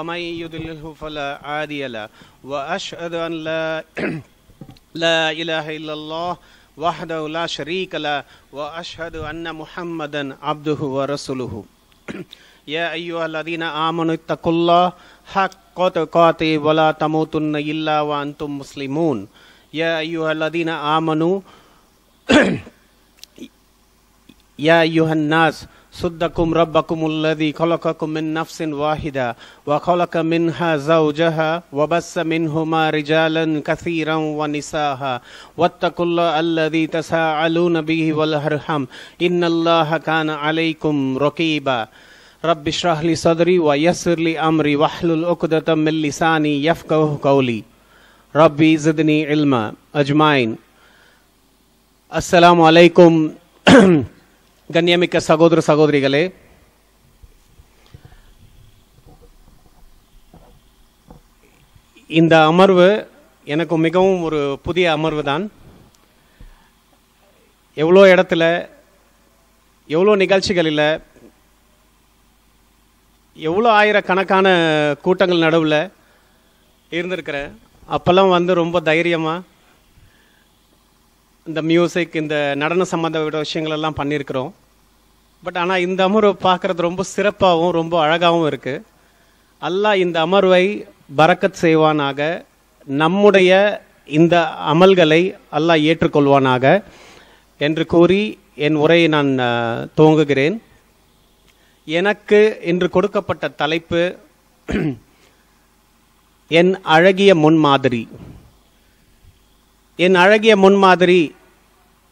ومن يضلله فلا هادي له وأشهد أن لا إله إلا الله وحده لا شريك له وأشهد أن محمدا عبده ورسوله يا أيها الذين آمنوا اتقوا الله حق تقاته ولا تموتن إلا وأنتم مسلمون يا أيها الذين آمنوا يا أيها الناس صدقكم ربكم الذي خلقكم من نفس واحدة وخلق منها زوجها وبث منهما رجالا كثيرا ونساء واتقوا الله الذي تساءلون به والأرحام إن الله كان عليكم رقيبا رب اشرح لي صدري ويسر لي أمري واحلل عقدة من لساني يفقهوا قولي ربي زدني علما أجمعين. السلام عليكم. கண்ணியமிக்க சகோதர சகோதரிகளே, இந்த அமர்வு எனக்கு மிகவும் ஒரு புதிய அமர்வு தான். எவ்வளோ இடத்துல எவ்வளோ நிகழ்ச்சிகளில் எவ்வளோ ஆயிரக்கணக்கான கூட்டங்கள் நடுவில் இருந்திருக்கிறேன். அப்போல்லாம் ரொம்ப தைரியமாக இந்த மியூசிக், இந்த நடன சம்மந்தப்பட்ட விஷயங்கள் எல்லாம் பண்ணியிருக்கிறோம். பட் ஆனால் இந்த அமர்வை பார்க்குறது ரொம்ப சிறப்பாகவும் ரொம்ப அழகாகவும் இருக்குது. அல்லாஹ் இந்த அமர்வை பரக்கத் செய்வானாக, நம்முடைய இந்த அமல்களை அல்லாஹ் ஏற்றுக்கொள்வானாக என்று கூறி என் உரையை நான் துவங்குகிறேன். எனக்கு இன்று கொடுக்கப்பட்ட தலைப்பு என் அழகிய முன்மாதிரி. என் அழகிய முன்மாதிரி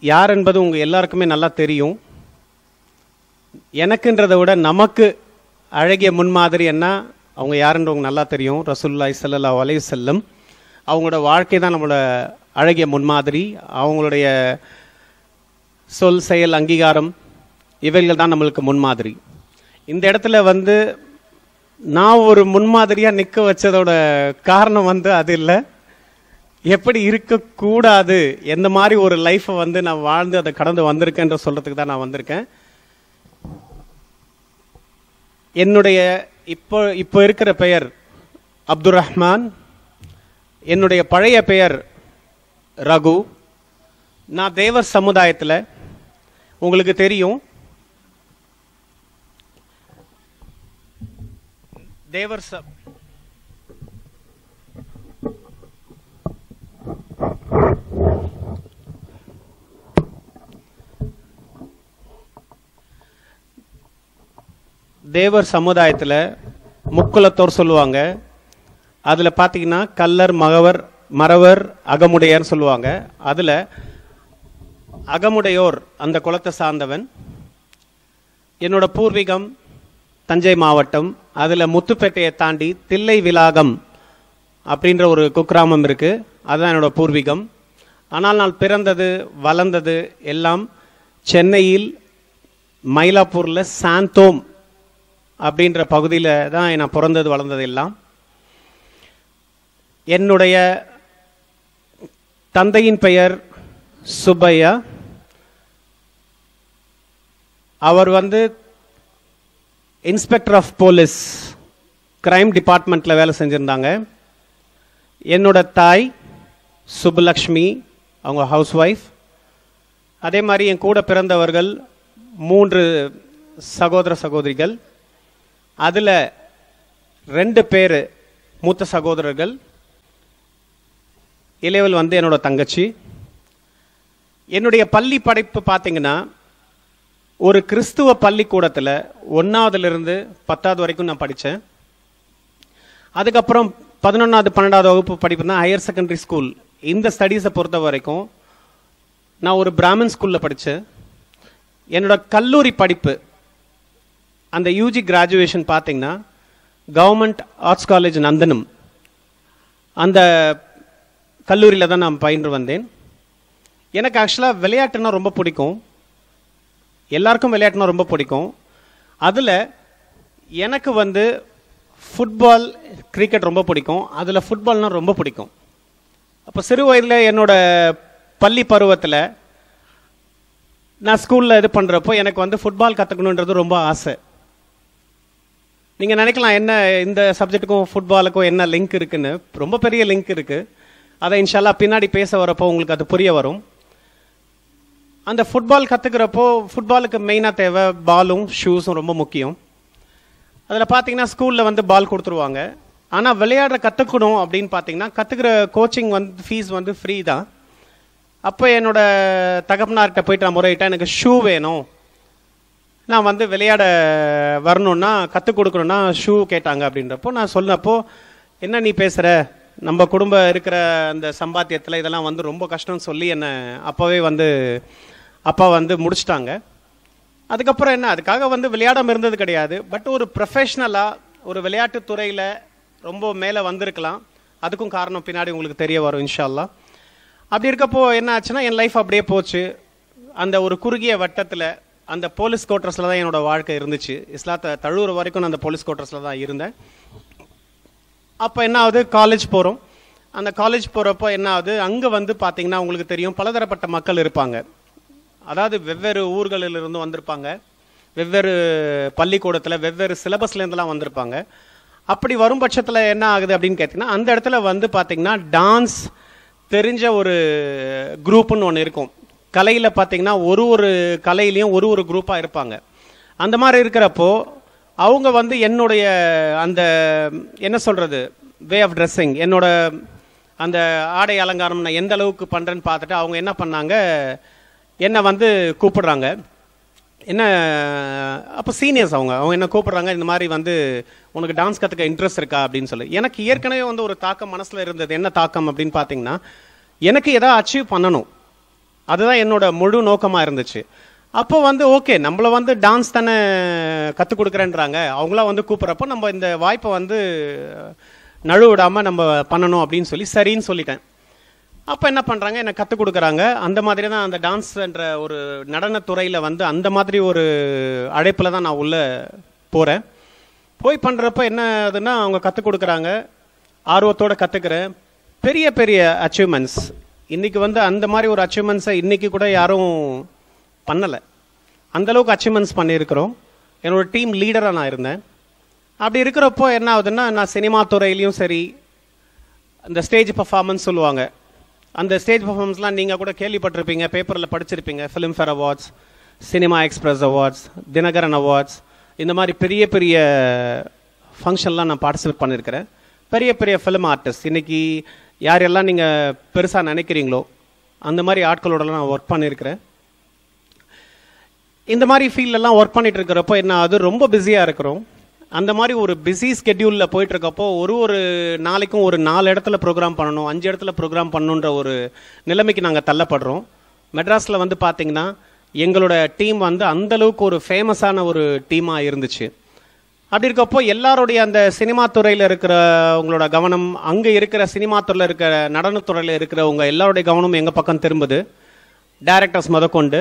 யார் என்பது உங்கள் எல்லாருக்குமே நல்லா தெரியும். எனக்குன்றதை விட நமக்கு அழகிய முன்மாதிரி என்ன, அவங்க யாருன்றவங்க நல்லா தெரியும். ரசூலுல்லாஹி ஸல்லல்லாஹு அலைஹி வஸல்லம் அவங்களோட வாழ்க்கை தான் நம்மளோட அழகிய முன்மாதிரி. அவங்களுடைய சொல், செயல், அங்கீகாரம் இவைகள் தான் நம்மளுக்கு முன்மாதிரி. இந்த இடத்துல நான் ஒரு முன்மாதிரியாக நிற்க வச்சதோட காரணம் அது இல்லை, எப்படி இருக்கக்கூடாது, எந்த மாதிரி ஒரு லைஃப்பை நான் வாழ்ந்து அதை கடந்து வந்திருக்கேன்ற சொல்றதுக்கு தான் நான் வந்திருக்கேன். என்னுடைய இப்போ இருக்கிற பெயர் அப்துல் ரஹ்மான். என்னுடைய பழைய பெயர் ரகு. நான் தேவர் சமுதாயத்தில், உங்களுக்கு தெரியும், தேவர் சமுதாயத்தில் முக்குலத்தோர் சொல்லுவாங்க. அதில் பார்த்தீங்கன்னா கல்லர், மறவர், அகமுடையர்னு சொல்லுவாங்க. அதில் அகமுடையோர் அந்த குலத்தை சார்ந்தவன். என்னோட பூர்வீகம் தஞ்சை மாவட்டம். அதில் முத்துப்பேட்டையை தாண்டி தில்லை விலாகம் அப்படின்ற ஒரு குக்கிராமம் இருக்குது. அதுதான் என்னோட பூர்வீகம். ஆனால் நான் பிறந்தது வளர்ந்தது எல்லாம் சென்னையில் மயிலாப்பூரில் சாந்தோம் அப்படின்ற பகுதியில் தான் நான் பிறந்தது வளர்ந்தது எல்லாம். என்னுடைய தந்தையின் பெயர் சுப்பையா. அவர் இன்ஸ்பெக்டர் ஆஃப் போலீஸ், கிரைம் டிபார்ட்மெண்ட்டில் வேலை செஞ்சுருந்தாங்க. என்னோட தாய் சுப்புலக்ஷ்மி, அவங்க ஹவுஸ் ஒய்ஃப். அதே மாதிரி என் கூட பிறந்தவர்கள் 3 சகோதர சகோதரிகள். அதில் 2 பேர் மூத்த சகோதரர்கள். இளையவள் என்னோட தங்கச்சி. என்னுடைய பள்ளி படிப்பு பார்த்தீங்கன்னா ஒரு கிறிஸ்துவ பள்ளிக்கூடத்தில் 1ஆவதுலேருந்து 10ஆவது வரைக்கும் நான் படித்தேன். அதுக்கப்புறம் 11ஆவது 12ஆவது வகுப்பு படிப்பு தான் ஹையர் செகண்டரி ஸ்கூல். இந்த ஸ்டடீஸை பொறுத்த வரைக்கும் நான் ஒரு பிராமின் ஸ்கூலில் படித்தேன். என்னோட கல்லூரி படிப்பு, அந்த யூஜி கிராஜுவேஷன் பார்த்தீங்கன்னா கவர்மெண்ட் ஆர்ட்ஸ் காலேஜ் நந்தனம், அந்த கல்லூரியில் தான் நான் பயின்று வந்தேன். எனக்கு ஆக்சுவலாக விளையாட்டுன்னா ரொம்ப பிடிக்கும். எல்லாருக்கும் விளையாட்டுனா ரொம்ப பிடிக்கும். அதில் எனக்கு ஃபுட்பால், கிரிக்கெட் ரொம்ப பிடிக்கும். அதில் ஃபுட்பால்னால் ரொம்ப பிடிக்கும். அப்போ சிறு வயதில் என்னோட பள்ளி பருவத்தில் நான் ஸ்கூலில் இது பண்ணுறப்போ எனக்கு ஃபுட்பால் கற்றுக்கணுன்றது ரொம்ப ஆசை. நீங்கள் நினைக்கலாம் என்ன இந்த சப்ஜெக்ட்டுக்கும் ஃபுட்பாலுக்கும் என்ன லிங்க் இருக்குன்னு. ரொம்ப பெரிய லிங்க் இருக்குது. அதை இன்ஷால்லா பின்னாடி பேச வரப்போ உங்களுக்கு அது புரிய வரும். அந்த ஃபுட்பால் கற்றுக்கிறப்போ ஃபுட்பாலுக்கு மெயினாக தேவை பாலும் ஷூஸும் ரொம்ப முக்கியம். அதில் பார்த்தீங்கன்னா ஸ்கூலில் வந்து பால் கொடுத்துருவாங்க. ஆனால் விளையாடுற கற்றுக்கணும் அப்படின்னு பார்த்தீங்கன்னா கற்றுக்கிற கோச்சிங் வந்து ஃபீஸ் வந்து ஃப்ரீ தான். அப்போ என்னோட தகப்பனார்கிட்ட போயிட்டு நான் முறையிட்டேன், எனக்கு ஷூ வேணும், நான் வந்து விளையாட வரணுன்னா கற்றுக் கொடுக்கணுன்னா ஷூ கேட்டாங்க. அப்படின்றப்போ நான் சொன்னப்போ, என்ன நீ பேசுகிற, நம்ம குடும்பம் இருக்கிற அந்த சம்பாத்தியத்தில் இதெல்லாம் வந்து ரொம்ப கஷ்டம்னு சொல்லி என்னை அப்போவே வந்து அப்பா வந்து முடிச்சிட்டாங்க. அதுக்கப்புறம் என்ன, அதுக்காக வந்து விளையாடாமல் இருந்தது கிடையாது. பட் ஒரு ப்ரொஃபஷ்னலாக ஒரு விளையாட்டு துறையில் ரொம்ப மேலே வந்திருக்கலாம். அதுக்கும் காரணம் பின்னாடி உங்களுக்கு தெரிய வரும் இன்ஷா அல்லாஹ். அப்படி இருக்கப்போ என்ன ஆச்சுன்னா என் லைஃப் அப்படியே போச்சு. அந்த ஒரு குறுகிய வட்டத்தில் அந்த போலீஸ் குவார்ட்டர்ஸில் தான் என்னோடய வாழ்க்கை இருந்துச்சு. இஸ்லாத்தை தழுவுற வரைக்கும் நான் அந்த போலீஸ் குவார்ட்டர்ஸில் தான் இருந்தேன். அப்போ என்ன ஆகுது, காலேஜ் போகிறோம். அந்த காலேஜ் போகிறப்போ என்ன ஆகுது, அங்கே வந்து பார்த்திங்கன்னா உங்களுக்கு தெரியும் பலதரப்பட்ட மக்கள் இருப்பாங்க. அதாவது வெவ்வேறு ஊர்களிலிருந்து வந்திருப்பாங்க, வெவ்வேறு பள்ளிக்கூடத்தில் வெவ்வேறு சிலபஸ்லேருந்துலாம் வந்திருப்பாங்க. அப்படி வரும் பட்சத்தில் என்ன ஆகுது அப்படின்னு கேட்டிங்கன்னா, அந்த இடத்துல வந்து பார்த்திங்கன்னா டான்ஸ் தெரிஞ்ச ஒரு குரூப்புன்னு ஒன்று இருக்கும். கலையில் பார்த்திங்கன்னா ஒரு கலையிலையும் ஒரு குரூப்பாக இருப்பாங்க. அந்த மாதிரி இருக்கிறப்போ அவங்க வந்து என்னுடைய அந்த என்ன சொல்கிறது வே ஆஃப் ட்ரெஸ்ஸிங், என்னோட அந்த ஆடை அலங்காரம் நான் எந்த அளவுக்கு பண்ணுறேன்னு பார்த்துட்டு அவங்க என்ன பண்ணாங்க, என்னை வந்து கூப்பிடுறாங்க. என்ன அப்போ சீனியர்ஸ் அவங்க என்ன கூப்பிடுறாங்க, இந்த மாதிரி வந்து உனக்கு டான்ஸ் கற்றுக்க இன்ட்ரெஸ்ட் இருக்கா அப்படின்னு சொல்லி. எனக்கு ஏற்கனவே வந்து ஒரு தாக்கம் மனசில் இருந்தது. என்ன தாக்கம் அப்படின்னு பார்த்தீங்கன்னா, எனக்கு எதாவது அச்சீவ் பண்ணணும், அதுதான் என்னோட முழு நோக்கமாக இருந்துச்சு. அப்போ வந்து ஓகே, நம்மளை வந்து டான்ஸ் தானே கற்றுக் கொடுக்குறேன்றாங்க, அவங்களாம் வந்து கூப்பிட்றப்போ நம்ம இந்த வாய்ப்பை வந்து நழுவிடாமல் நம்ம பண்ணணும் அப்படின்னு சொல்லி சரின்னு சொல்லிட்டேன். அப்போ என்ன பண்ணுறாங்க, என்னை கற்றுக் கொடுக்குறாங்க. அந்த மாதிரி தான் அந்த டான்ஸ்ன்ற ஒரு நடனத்துறையில் வந்து அந்த மாதிரி ஒரு அழைப்பில் தான் நான் உள்ளே போகிறேன். போய் பண்ணுறப்ப என்ன ஆகுதுன்னா, அவங்க கற்றுக் கொடுக்குறாங்க, ஆர்வத்தோடு கற்றுக்கிறேன். பெரிய பெரிய அச்சீவ்மெண்ட்ஸ். இன்றைக்கி வந்து அந்த மாதிரி ஒரு அச்சீவ்மெண்ட்ஸை இன்றைக்கி கூட யாரும் பண்ணலை. அந்தளவுக்கு அச்சீவ்மெண்ட்ஸ் பண்ணியிருக்கிறோம். என்னோடய டீம் லீடராக நான் இருந்தேன். அப்படி இருக்கிறப்போ என்ன ஆகுதுன்னா, நான் சினிமா துறையிலையும் சரி, அந்த ஸ்டேஜ் பர்ஃபார்மன்ஸ் சொல்லுவாங்க, அந்த ஸ்டேஜ் பர்ஃபார்மன்ஸ்லாம் நீங்கள் கூட கேள்விப்பட்டிருப்பீங்க, பேப்பரில் படிச்சிருப்பீங்க. Filmfare awards, Cinema Express awards, Dinakaran awards, இந்த மாதிரி பெரிய பெரிய ஃபங்க்ஷன்லாம் நான் பார்ட்டிசிபேட் பண்ணியிருக்கிறேன். பெரிய பெரிய ஃபிலிம் ஆர்டிஸ்ட், இன்றைக்கி யாரெல்லாம் நீங்கள் பெருசாக நினைக்கிறீங்களோ அந்த மாதிரி ஆட்களோடலாம் நான் ஒர்க் பண்ணியிருக்கிறேன். இந்த மாதிரி ஃபீல்டெல்லாம் ஒர்க் பண்ணிகிட்டு இருக்கிறப்போ என்ன ஆகுது, ரொம்ப பிஸியாக இருக்கிறோம். அந்த மாதிரி ஒரு பிஸி ஸ்கெட்யூலில் போயிட்டுருக்கப்போ ஒரு நாளைக்கும் ஒரு 4 இடத்துல ப்ரோக்ராம் பண்ணணும், 5 இடத்துல ப்ரோக்ராம் பண்ணணுன்ற ஒரு நிலைமைக்கு நாங்கள் தள்ளப்படுறோம். மெட்ராஸில் வந்து பார்த்திங்கன்னா எங்களோட டீம் வந்து அந்தளவுக்கு ஒரு ஃபேமஸான ஒரு டீமாக இருந்துச்சு. அப்படி இருக்கப்போ எல்லாருடைய அந்த சினிமா துறையில் இருக்கிற உங்களோட கவனம், அங்கே இருக்கிற சினிமா துறையில் இருக்கிற நடனத்துறையில் இருக்கிறவங்க எல்லாருடைய கவனமும் எங்கள் பக்கம் திரும்புது, டைரக்டர்ஸ் முதற்கொண்டு.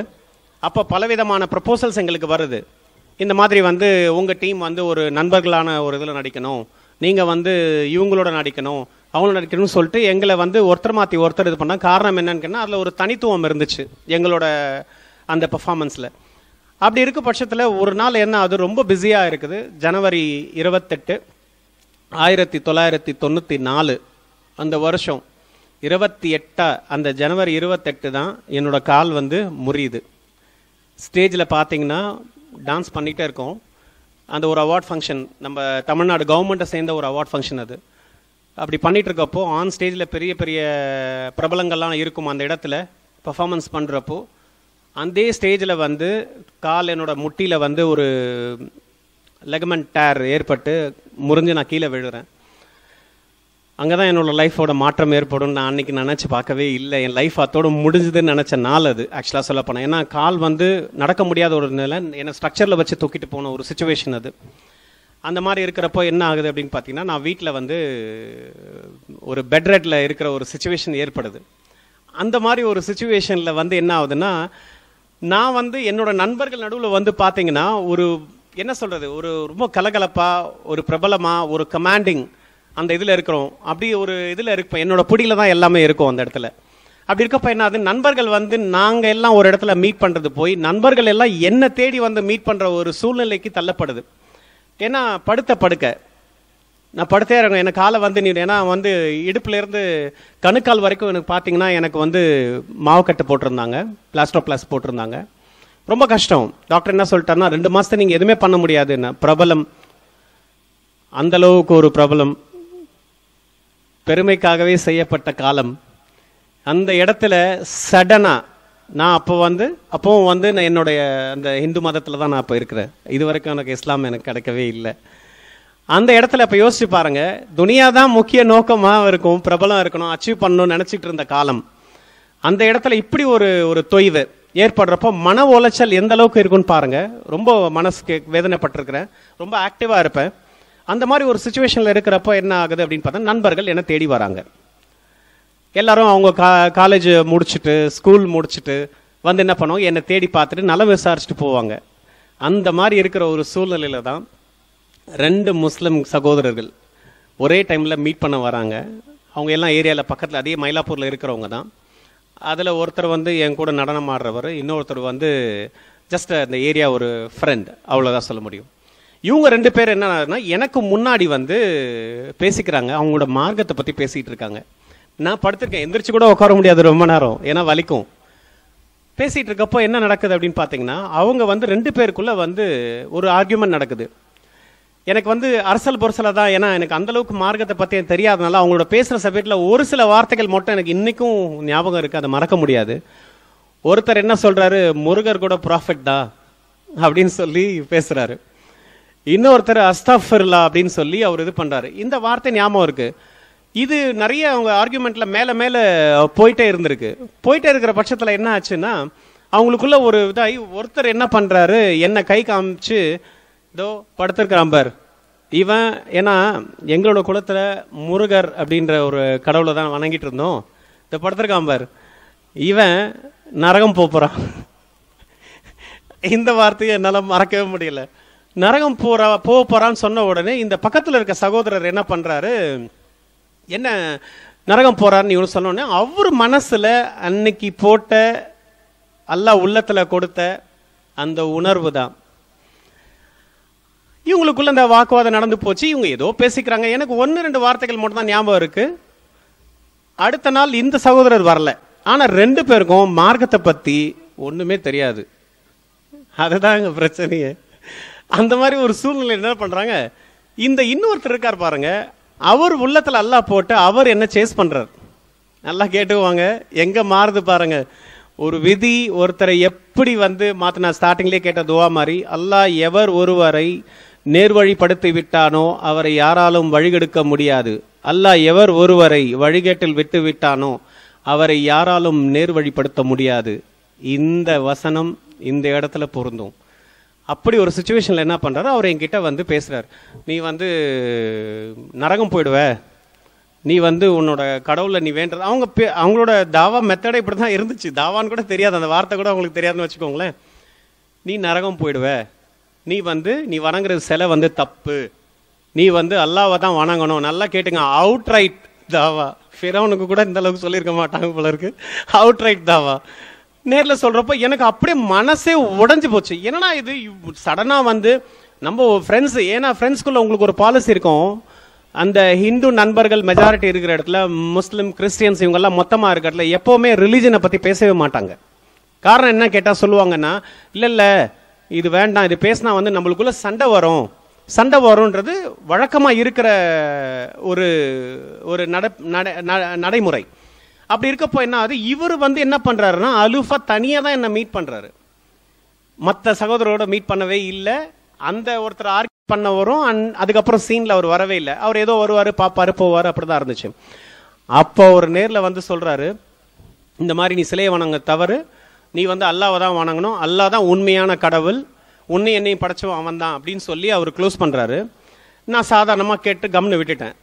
அப்போ பலவிதமான ப்ரப்போசல்ஸ் எங்களுக்கு வருது. இந்த மாதிரி வந்து உங்கள் டீம் வந்து ஒரு நண்பர்களான ஒரு இதில் நடிக்கணும், நீங்கள் வந்து இவங்களோட நடிக்கணும், அவங்களோட நடிக்கணும்னு சொல்லிட்டு எங்களை வந்து ஒருத்தர் மாற்றி ஒருத்தர் இது பண்ணால். காரணம் என்னன்னு கேட்டால், அதில் ஒரு தனித்துவம் இருந்துச்சு எங்களோட அந்த பர்ஃபார்மன்ஸில். அப்படி இருக்க பட்சத்தில் ஒரு நாள் என்ன, அது ரொம்ப பிஸியாக இருக்குது. ஜனவரி 28, 1994 அந்த வருஷம் 28, அந்த ஜனவரி 28 தான் என்னோட கால் வந்து முறியுது. ஸ்டேஜில் பார்த்தீங்கன்னா டான்ஸ் பண்ணிகிட்டே இருக்கோம். அந்த ஒரு அவார்ட் ஃபங்க்ஷன், நம்ம தமிழ்நாடு கவர்மெண்ட்டை சேர்ந்த ஒரு அவார்ட் ஃபங்க்ஷன் அது. அப்படி பண்ணிகிட்டு இருக்கப்போ ஆன் ஸ்டேஜில் பெரிய பெரிய பிரபலங்கள்லாம் இருக்கும் அந்த இடத்துல பர்ஃபார்மன்ஸ் பண்ணுறப்போ, அந்த ஸ்டேஜில் வந்து கால் என்னோட முட்டியில் வந்து ஒரு லெகமெண்ட் டேர் ஏற்பட்டு முறிஞ்சு நான் கீழே விழுறேன். அங்கே தான் என்னோடய லைஃபோட மாற்றம் ஏற்படும். நான் அன்றைக்கி நினச்சி பார்க்கவே இல்லை, என் லைஃப் அதோடு முடிஞ்சுதுன்னு நினச்ச நாள் அது ஆக்சுவலாக சொல்ல போனேன். ஏன்னா கால் வந்து நடக்க முடியாத ஒரு நிலை, என்னை ஸ்ட்ரக்சரில் வச்சு தூக்கிட்டு போன ஒரு சுச்சுவேஷன் அது. அந்த மாதிரி இருக்கிறப்போ என்ன ஆகுது அப்படின்னு பார்த்தீங்கன்னா, நான் வீட்டில் வந்து ஒரு பெட் ரெட்டில் இருக்கிற ஒரு சுச்சுவேஷன் ஏற்படுது. அந்த மாதிரி ஒரு சுச்சுவேஷனில் வந்து என்ன ஆகுதுன்னா, நான் வந்து என்னோடய நண்பர்கள் நடுவில் வந்து பார்த்தீங்கன்னா ஒரு என்ன சொல்கிறது, ஒரு ரொம்ப கலகலப்பாக, ஒரு பிரபலமாக, ஒரு கமாண்டிங் அந்த இதில் இருக்கிறோம். அப்படி ஒரு இதில் இருப்போம், என்னோடய பிடியில் தான் எல்லாமே இருக்கும் அந்த இடத்துல. அப்படி இருக்கப்போ என்ன ஆகுது, நண்பர்கள் வந்து நாங்கள் எல்லாம் ஒரு இடத்துல மீட் பண்ணுறது போய் நண்பர்கள் எல்லாம் என்னை தேடி வந்து மீட் பண்ணுற ஒரு சூழ்நிலைக்கு தள்ளப்படுது. ஏன்னா படுத்த படுக்க நான் படுத்தே இருக்கேன். எனக்கு காலை வந்து நீ ஏன்னா வந்து இடுப்புலேருந்து கணுக்கால் வரைக்கும் எனக்கு பார்த்தீங்கன்னா எனக்கு வந்து மாவுக்கட்டு போட்டிருந்தாங்க, பிளாஸ்டர் பிளாஸ் போட்டிருந்தாங்க. ரொம்ப கஷ்டம். டாக்டர் என்ன சொல்லிட்டாருன்னா 2 மாதத்தை நீங்கள் எதுவுமே பண்ண முடியாதுன்னு. பிரபலம், அந்தளவுக்கு ஒரு பிரபலம், பெருமைக்காகவே செய்யப்பட்ட காலம். அந்த இடத்துல சடனாக நான் அப்போவும் வந்து நான் என்னுடைய அந்த இந்து மதத்தில் தான் நான் இப்போ இருக்கிறேன். இது வரைக்கும் எனக்கு இஸ்லாம் எனக்கு கிடைக்கவே இல்லை. அந்த இடத்துல இப்போ யோசிச்சு பாருங்க, துனியா தான் முக்கிய நோக்கமாக இருக்கும், பிரபலம் இருக்கணும், அச்சீவ் பண்ணணும்னு நினச்சிட்டு இருந்த காலம். அந்த இடத்துல இப்படி ஒரு தொய்வு ஏற்படுறப்போ மன உளைச்சல் எந்த அளவுக்கு இருக்குன்னு பாருங்க. ரொம்ப மனசுக்கு வேதனைப்பட்டிருக்கிறேன், ரொம்ப ஆக்டிவாக இருப்பேன். அந்த மாதிரி ஒரு சுச்சுவேஷனில் இருக்கிறப்போ என்ன ஆகுது அப்படின்னு பார்த்தா, நண்பர்கள் என்னை தேடி வராங்க. எல்லாரும் அவங்க காலேஜ் முடிச்சுட்டு ஸ்கூல் முடிச்சுட்டு வந்து என்ன பண்ணுவாங்க, என்னை தேடி பார்த்துட்டு நலம் விசாரிச்சுட்டு போவாங்க. அந்த மாதிரி இருக்கிற ஒரு சூழ்நிலையில தான் 2 முஸ்லிம் சகோதரர்கள் ஒரே டைமில் மீட் பண்ண வராங்க. அவங்க எல்லாம் ஏரியாவில் பக்கத்தில் அதே மயிலாப்பூரில் இருக்கிறவங்க தான். அதில் ஒருத்தர் வந்து என் கூட நடனம் ஆடுறவர், இன்னொருத்தர் வந்து ஜஸ்ட் அந்த ஏரியா ஒரு ஃப்ரெண்ட், அவ்வளோதான் சொல்ல முடியும். இவங்க 2 பேர் என்னன்னா எனக்கு முன்னாடி வந்து பேசிக்கிறாங்க, அவங்களோட மார்க்கத்தை பற்றி பேசிகிட்டு இருக்காங்க. நான் படுத்திருக்கேன், எந்திரிச்சு கூட உட்கார முடியாது ரொம்ப நேரம், ஏன்னா வலிக்கும். பேசிகிட்டு இருக்கப்போ என்ன நடக்குது அப்படின்னு பார்த்தீங்கன்னா, அவங்க வந்து 2 பேருக்குள்ள வந்து ஒரு ஆர்கியூமெண்ட் நடக்குது. எனக்கு வந்து அரசல் பொருசலாக தான், ஏன்னா எனக்கு அந்தளவுக்கு மார்க்கத்தை பற்றி தெரியாதனால அவங்களோட பேசுகிற சப்ஜெக்டில் ஒரு சில வார்த்தைகள் மட்டும் எனக்கு இன்றைக்கும் ஞாபகம் இருக்குது, அதை மறக்க முடியாது. ஒருத்தர் என்ன சொல்கிறாரு, முருகர் கூட ப்ராஃபிட் தான் அப்படின்னு சொல்லி பேசுகிறாரு. இன்னொருத்தர் அஸ்தஃபிருல்லா அப்படின்னு சொல்லி அவர் இது பண்ணுறாரு. இந்த வார்த்தை ஞாபகம் இருக்குது. இது நிறைய அவங்க ஆர்கியூமெண்ட்ல மேலே போயிட்டே இருந்திருக்கு. போயிட்டே இருக்கிற பட்சத்தில் என்ன ஆச்சுன்னா, அவங்களுக்குள்ள ஒரு இதாகி ஒருத்தர் என்ன பண்ணுறாரு, என்ன கை காமிச்சு இதோ படுத்திருக்கிறான் பார் இவன், ஏன்னா எங்களோட குலத்தில் முருகர் அப்படின்ற ஒரு கடவுளை தான் வணங்கிட்டு இருந்தோம், இந்த படுத்திருக்கான் பார் இவன் நரகம் போகிறான். இந்த வார்த்தையை என்னால் மறக்கவே முடியல. நரகம் போகிறான்னு சொன்ன உடனே இந்த பக்கத்தில் இருக்க சகோதரர் என்ன பண்ணுறாரு, என்ன நரகம் போறாருன்னு இவனு சொன்னோடனே அவர் மனசுல அன்னைக்கு போட்ட அல்லாஹ் உள்ளத்துல கொடுத்த அந்த உணர்வு தான். இவங்களுக்குள்ள அந்த வாக்குவாதம் நடந்து போச்சு. இவங்க ஏதோ பேசிக்கிறாங்க. எனக்கு 1-2 வார்த்தைகள் மட்டும் தான் ஞாபகம் இருக்கு. அடுத்த நாள் இந்த சகோதரர் வரல. ஆனா 2 பேருக்கும் மார்க்கத்தை பத்தி ஒண்ணுமே தெரியாது. அதுதான் எங்க பிரச்சனையே. அந்த மாதிரி ஒரு சூழ்நிலை என்ன பண்றாங்க, இந்த இன்னொருத்தர் இருக்கார் பாருங்க, அவர் உள்ளத்துல அல்லாஹ் போட்டு அவர் என்ன சேஸ் பண்றார். நல்லா கேட்டுவாங்க, எங்க மாறுது பாருங்க. ஒரு விதி ஒருத்தரை எப்படி வந்து மாத்தினா, ஸ்டார்டிங்லேயே கேட்ட துவா மாதிரி, அல்லாஹ் எவர் ஒருவரை நேர்வழிப்படுத்தி விட்டானோ அவரை யாராலும் வழிகெடுக்க முடியாது. அல்லாஹ் எவர் ஒருவரை வழிகேட்டில் விட்டு விட்டானோ அவரை யாராலும் நேர்வழிப்படுத்த முடியாது. இந்த வசனம் இந்த இடத்துல பொருந்தும். அப்படி ஒரு சுச்சுவேஷனில் என்ன பண்ணுறாரு, அவர் என்கிட்ட வந்து பேசுகிறார். நீ வந்து நரகம் போயிடுவ, நீ வந்து உன்னோட கடவுளை நீ வேண்டது. அவங்களோட தாவா மெத்தடை இப்படி தான் இருந்துச்சு. தாவான்னு கூட தெரியாது, அந்த வார்த்தை கூட அவங்களுக்கு தெரியாதுன்னு வச்சுக்கோங்களேன். நீ நரகம் போயிடுவ, நீ வந்து நீ வணங்குறது சிலை வந்து தப்பு, நீ வந்து அல்லாவை தான் வணங்கணும். நல்லா கேட்டுங்க, அவுட் ரைட் தாவா. ஃபிரௌனுக்கு கூட இந்த அளவுக்கு சொல்லியிருக்க மாட்டாங்க போல இருக்கு. அவுட் ரைட் தாவா நேரில் சொல்கிறப்போ எனக்கு அப்படியே மனசே உடஞ்சி போச்சு. என்னன்னா இது சடனாக வந்து நம்ம ஃப்ரெண்ட்ஸு, ஏன்னா ஃப்ரெண்ட்ஸ்குள்ளே உங்களுக்கு ஒரு பாலிசி இருக்கும், அந்த ஹிந்து நண்பர்கள் மெஜாரிட்டி இருக்கிற இடத்துல முஸ்லீம் கிறிஸ்டியன்ஸ் இவங்கெல்லாம் மொத்தமாக இருக்கிற இடத்துல எப்போவுமே ரிலீஜனை பற்றி பேசவே மாட்டாங்க. காரணம் என்ன கேட்டால் சொல்லுவாங்கன்னா, இல்லை இது வேண்டாம், இது பேசினா வந்து நம்மளுக்குள்ள சண்டை வரும்ன்றது வழக்கமாக இருக்கிற ஒரு நடைமுறை. அப்படி இருக்கப்போ என்ன ஆகுது, இவர் வந்து என்ன பண்றாருன்னா அலுஃபா தனியாக தான் என்ன மீட் பண்றாரு, மற்ற சகோதரோட மீட் பண்ணவே இல்லை. அந்த ஒருத்தர் ஆர்கியூ பண்ண வரும், அதுக்கப்புறம் சீன்ல அவர் வரவே இல்லை. அவர் ஏதோ வருவார், பாப்பாரு, போவார், அப்படிதான் இருந்துச்சு. அப்போ ஒரு நேரில் வந்து சொல்றாரு, இந்த மாதிரி நீ சிலையை வணங்க தவறு, நீ வந்து அல்லாவை தான் வணங்கணும், அல்லாஹ் தான் உண்மையான கடவுள், உன்னை என்னையும் படைச்சவன் அவன் தான் அப்படின்னு சொல்லி அவர் க்ளோஸ் பண்றாரு. நான் சாதாரணமாக கேட்டு கம்னு விட்டுட்டேன்.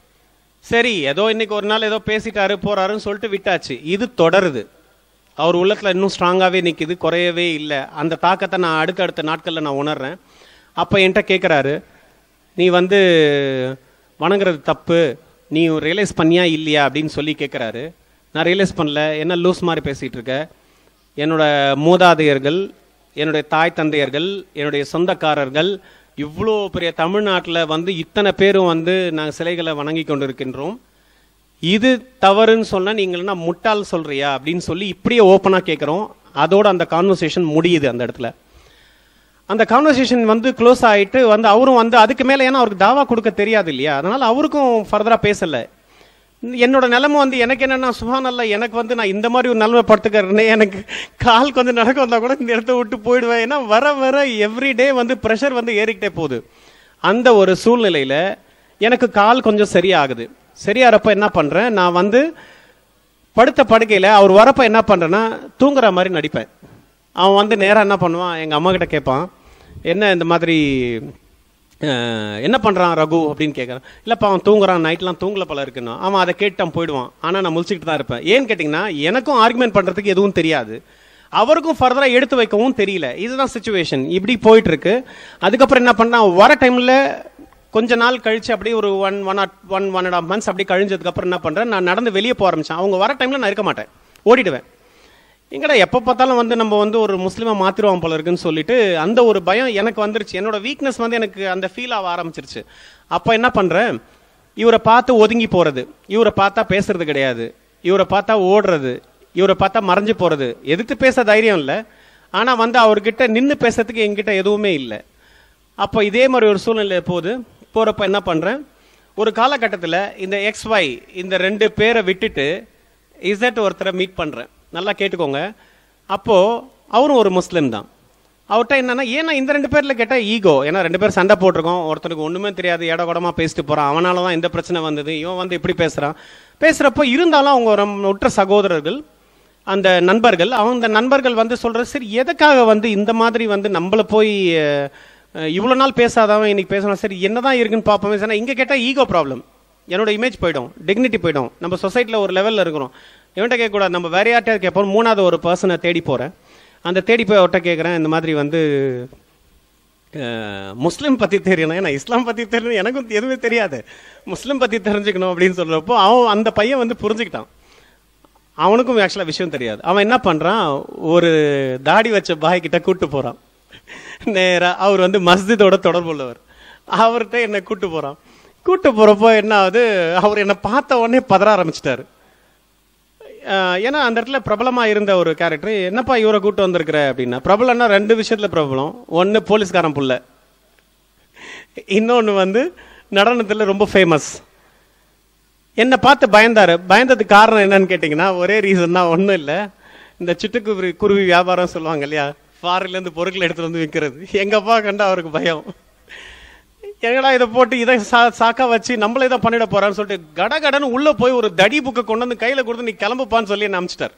சரி, ஏதோ இன்னைக்கு ஒரு நாள் ஏதோ பேசிட்டாரு போறாருன்னு சொல்லிட்டு விட்டாச்சு. இது தொடருது, அவர் உள்ளத்துல இன்னும் ஸ்ட்ராங்காகவே நிற்கிது, குறையவே இல்லை. அந்த தாக்கத்தை நான் அடுத்தடுத்த நாட்களில் நான் உணர்றேன். அப்போ என்கிட்ட கேட்குறாரு, நீ வந்து வணங்குறது தப்பு, நீ ரியலைஸ் பண்ணியா இல்லையா அப்படின்னு சொல்லி கேட்குறாரு. நான் ரியலைஸ் பண்ணல, என்ன லூஸ் மாதிரி பேசிகிட்டு இருக்க, என்னோட மூதாதையர்கள், என்னுடைய தாய் தந்தையர்கள், என்னுடைய சொந்தக்காரர்கள் இவ்வளோ பெரிய தமிழ்நாட்டில் வந்து இத்தனை பேரும் வந்து நாங்கள் சிலைகளை வணங்கி கொண்டு இருக்கின்றோம், இது தவறுன்னு சொன்னால் நீங்கள்னா முட்டாள் சொல்றியா அப்படின்னு சொல்லி இப்படியே ஓப்பனாக கேட்குறோம். அதோட அந்த கான்வர்சேஷன் முடியுது. அந்த இடத்துல அந்த கான்வர்சேஷன் வந்து க்ளோஸ் ஆகிட்டு வந்து அவரும் வந்து அதுக்கு மேலே, ஏன்னா அவருக்கு தாவா கொடுக்க தெரியாது இல்லையா, அதனால் அவருக்கும் ஃபர்தராக பேசலை. என்னோட நிலைமை வந்து எனக்கு என்னென்னா, சுபானல்ல, எனக்கு வந்து நான் இந்த மாதிரி ஒரு நிலைமை படுத்துக்கிறேன்னே, எனக்கு கால் கொஞ்சம் நடக்க வந்தால் கூட இந்த இடத்த விட்டு போயிடுவேன். ஏன்னா வர வர எவ்ரிடே வந்து ப்ரெஷர் வந்து ஏறிக்கிட்டே போகுது. அந்த ஒரு சூழ்நிலையில் எனக்கு கால் கொஞ்சம் சரியாகுது. சரியாகிறப்ப என்ன பண்ணுறேன், நான் வந்து படுத்த படுக்கையில் அவர் வரப்போ என்ன பண்ணுறேன்னா தூங்குற மாதிரி நடிப்பேன். அவன் வந்து நேராக என்ன பண்ணுவான், எங்கள் அம்மா கிட்ட கேட்பான், என்ன இந்த மாதிரி என்ன பண்ணுறான் ரகு அப்படின்னு கேட்குறான். இல்லைப்பா அவன் தூங்குறான், நைட்லாம் தூங்கல போல இருக்குன்னா அவன் அதை கேட்டான் போயிடுவான். ஆனால் நான் முழிச்சிக்கிட்டு தான் இருப்பேன். ஏன்னு கேட்டிங்கன்னா எனக்கும் ஆர்குமெண்ட் பண்ணுறதுக்கு எதுவும் தெரியாது, அவருக்கும் ஃபர்தராக எடுத்து வைக்கவும் தெரியல. இதுதான் சுச்சுவேஷன், இப்படி போயிட்டு இருக்கு. அதுக்கப்புறம் என்ன பண்ணான், வர டைமில் கொஞ்ச நாள் கழிச்சு அப்படியே ஒரு 1.5 months அப்படி கழிஞ்சதுக்கப்புறம் என்ன பண்ணுறேன், நான் நடந்து வெளியே போக ஆரம்பித்தேன். அவங்க வர டைமில் நான் இருக்க மாட்டேன், ஓடிடுவேன். எங்கடா எப்போ பார்த்தாலும் வந்து நம்ம வந்து ஒரு முஸ்லீமை மாற்றிடுவோம் போல இருக்குன்னு சொல்லிட்டு அந்த ஒரு பயம் எனக்கு வந்துருச்சு. என்னோட வீக்னஸ் வந்து எனக்கு அந்த ஃபீல் ஆக ஆரம்பிச்சிருச்சு. அப்போ என்ன பண்ணுறேன், இவரை பார்த்து ஒதுங்கி போகிறது, இவரை பார்த்தா பேசுறது கிடையாது, இவரை பார்த்தா ஓடுறது, இவரை பார்த்தா மறைஞ்சு போகிறது. எதிர்த்து பேச தைரியம் இல்லை, ஆனால் வந்து அவர்கிட்ட நின்று பேசுறதுக்கு என்கிட்ட எதுவுமே இல்லை. அப்போ இதே மாதிரி ஒரு சூழ்நிலை போகிறப்ப என்ன பண்ணுறேன், ஒரு காலகட்டத்தில் இந்த XY இந்த 2 பேரை விட்டுட்டு Z ஒருத்தரை மீட் பண்ணுறேன். நல்லா கேட்டுக்கோங்க. அப்போது அவரும் ஒரு முஸ்லீம் தான். அவர்கிட்ட என்னன்னா, ஏன்னா இந்த 2 பேரில் கேட்டால் ஈகோ, ஏன்னா 2 பேர் சண்டை போட்டிருக்கோம், ஒருத்தருக்கு ஒன்றுமே தெரியாது, இடகுடமாக பேசிட்டு போகிறான், அவனால தான் இந்த பிரச்சனை வந்தது, இவன் வந்து இப்படி பேசுகிறப்போ இருந்தாலும் அவங்க உற்ற சகோதரர்கள், அந்த நண்பர்கள், அந்த நண்பர்கள் வந்து சொல்கிறது, சரி எதுக்காக வந்து இந்த மாதிரி வந்து நம்மளை போய் இவ்வளோ நாள் பேசாதவன் இன்னைக்கு பேசணும், சரி என்னதான் இருக்குன்னு பார்ப்போமே. சார் இங்கே கேட்டால் ஈகோ ப்ராப்ளம், என்னோட இமேஜ் போயிடும், டிக்னிட்டி போயிடும், நம்ம சொசைட்டியில் ஒரு லெவலில் இருக்கிறோம். இவன்கிட்ட கேட்கக்கூடாது, நம்ம வேற யார்கிட்ட கேட்போம். 3வது ஒரு பர்சனை தேடி போகிறேன். அந்த தேடி போய் அவர்கிட்ட கேட்குறேன், இந்த மாதிரி வந்து முஸ்லீம் பற்றி தெரியணும், ஏன்னா இஸ்லாம் பற்றி தெரியணும் எனக்கும் எதுவுமே தெரியாது, முஸ்லீம் பற்றி தெரிஞ்சுக்கணும் அப்படின்னு சொல்கிறப்போ அவன் அந்த பையன் வந்து புரிஞ்சுக்கிட்டான். அவனுக்கும் ஆக்சுவலாக விஷயம் தெரியாது. அவன் என்ன பண்ணுறான், ஒரு தாடி வச்ச பாய் கிட்ட கூப்பிட்டு போகிறான். நேராக அவர் வந்து மஸ்ஜிதோட தொடர்பு உள்ளவர், அவர்கிட்ட என்னை கூப்பிட்டு போகிறான். கூப்பிட்டு போகிறப்போ என்ன ஆகுது, அவர் என்னை பார்த்த உடனே பதற ஆரம்பிச்சிட்டாரு. ஏன்னா அந்த இடத்துல பிரபலமாக இருந்த ஒரு கேரக்டர், என்னப்பா இவரை கூப்பிட்டு வந்திருக்கிற அப்படின்னா. பிரபலம்னா 2 விஷயத்தில் பிரபலம். ஒன்று போலீஸ்காரன் புள்ள, இன்னொன்று வந்து நடனத்தில் ரொம்ப ஃபேமஸ். என்னை பார்த்து பயந்தாரு. பயந்ததுக்கு காரணம் என்னன்னு கேட்டிங்கன்னா, ஒரே ரீசன் தான், ஒன்றும் இல்லை, இந்த சிட்டுக்குருவி வியாபாரம் சொல்லுவாங்க இல்லையா, ஃபாரின்லேருந்து பொருட்களை எடுத்துகிட்டு வந்து விற்கிறது. எங்கப்பா கண்டா அவருக்கு பயம், எங்கடா இதை போட்டு இதை சாக்கா வச்சு நம்மளே தான் பண்ணிட போறான்னு சொல்லிட்டு கடகடன்னு உள்ள போய் ஒரு தடி புக்கை கொண்டு வந்து கையில கொடுத்து நீ கிளம்புப்பான்னு சொல்லி என்ன அனுப்பிச்சிட்டார்.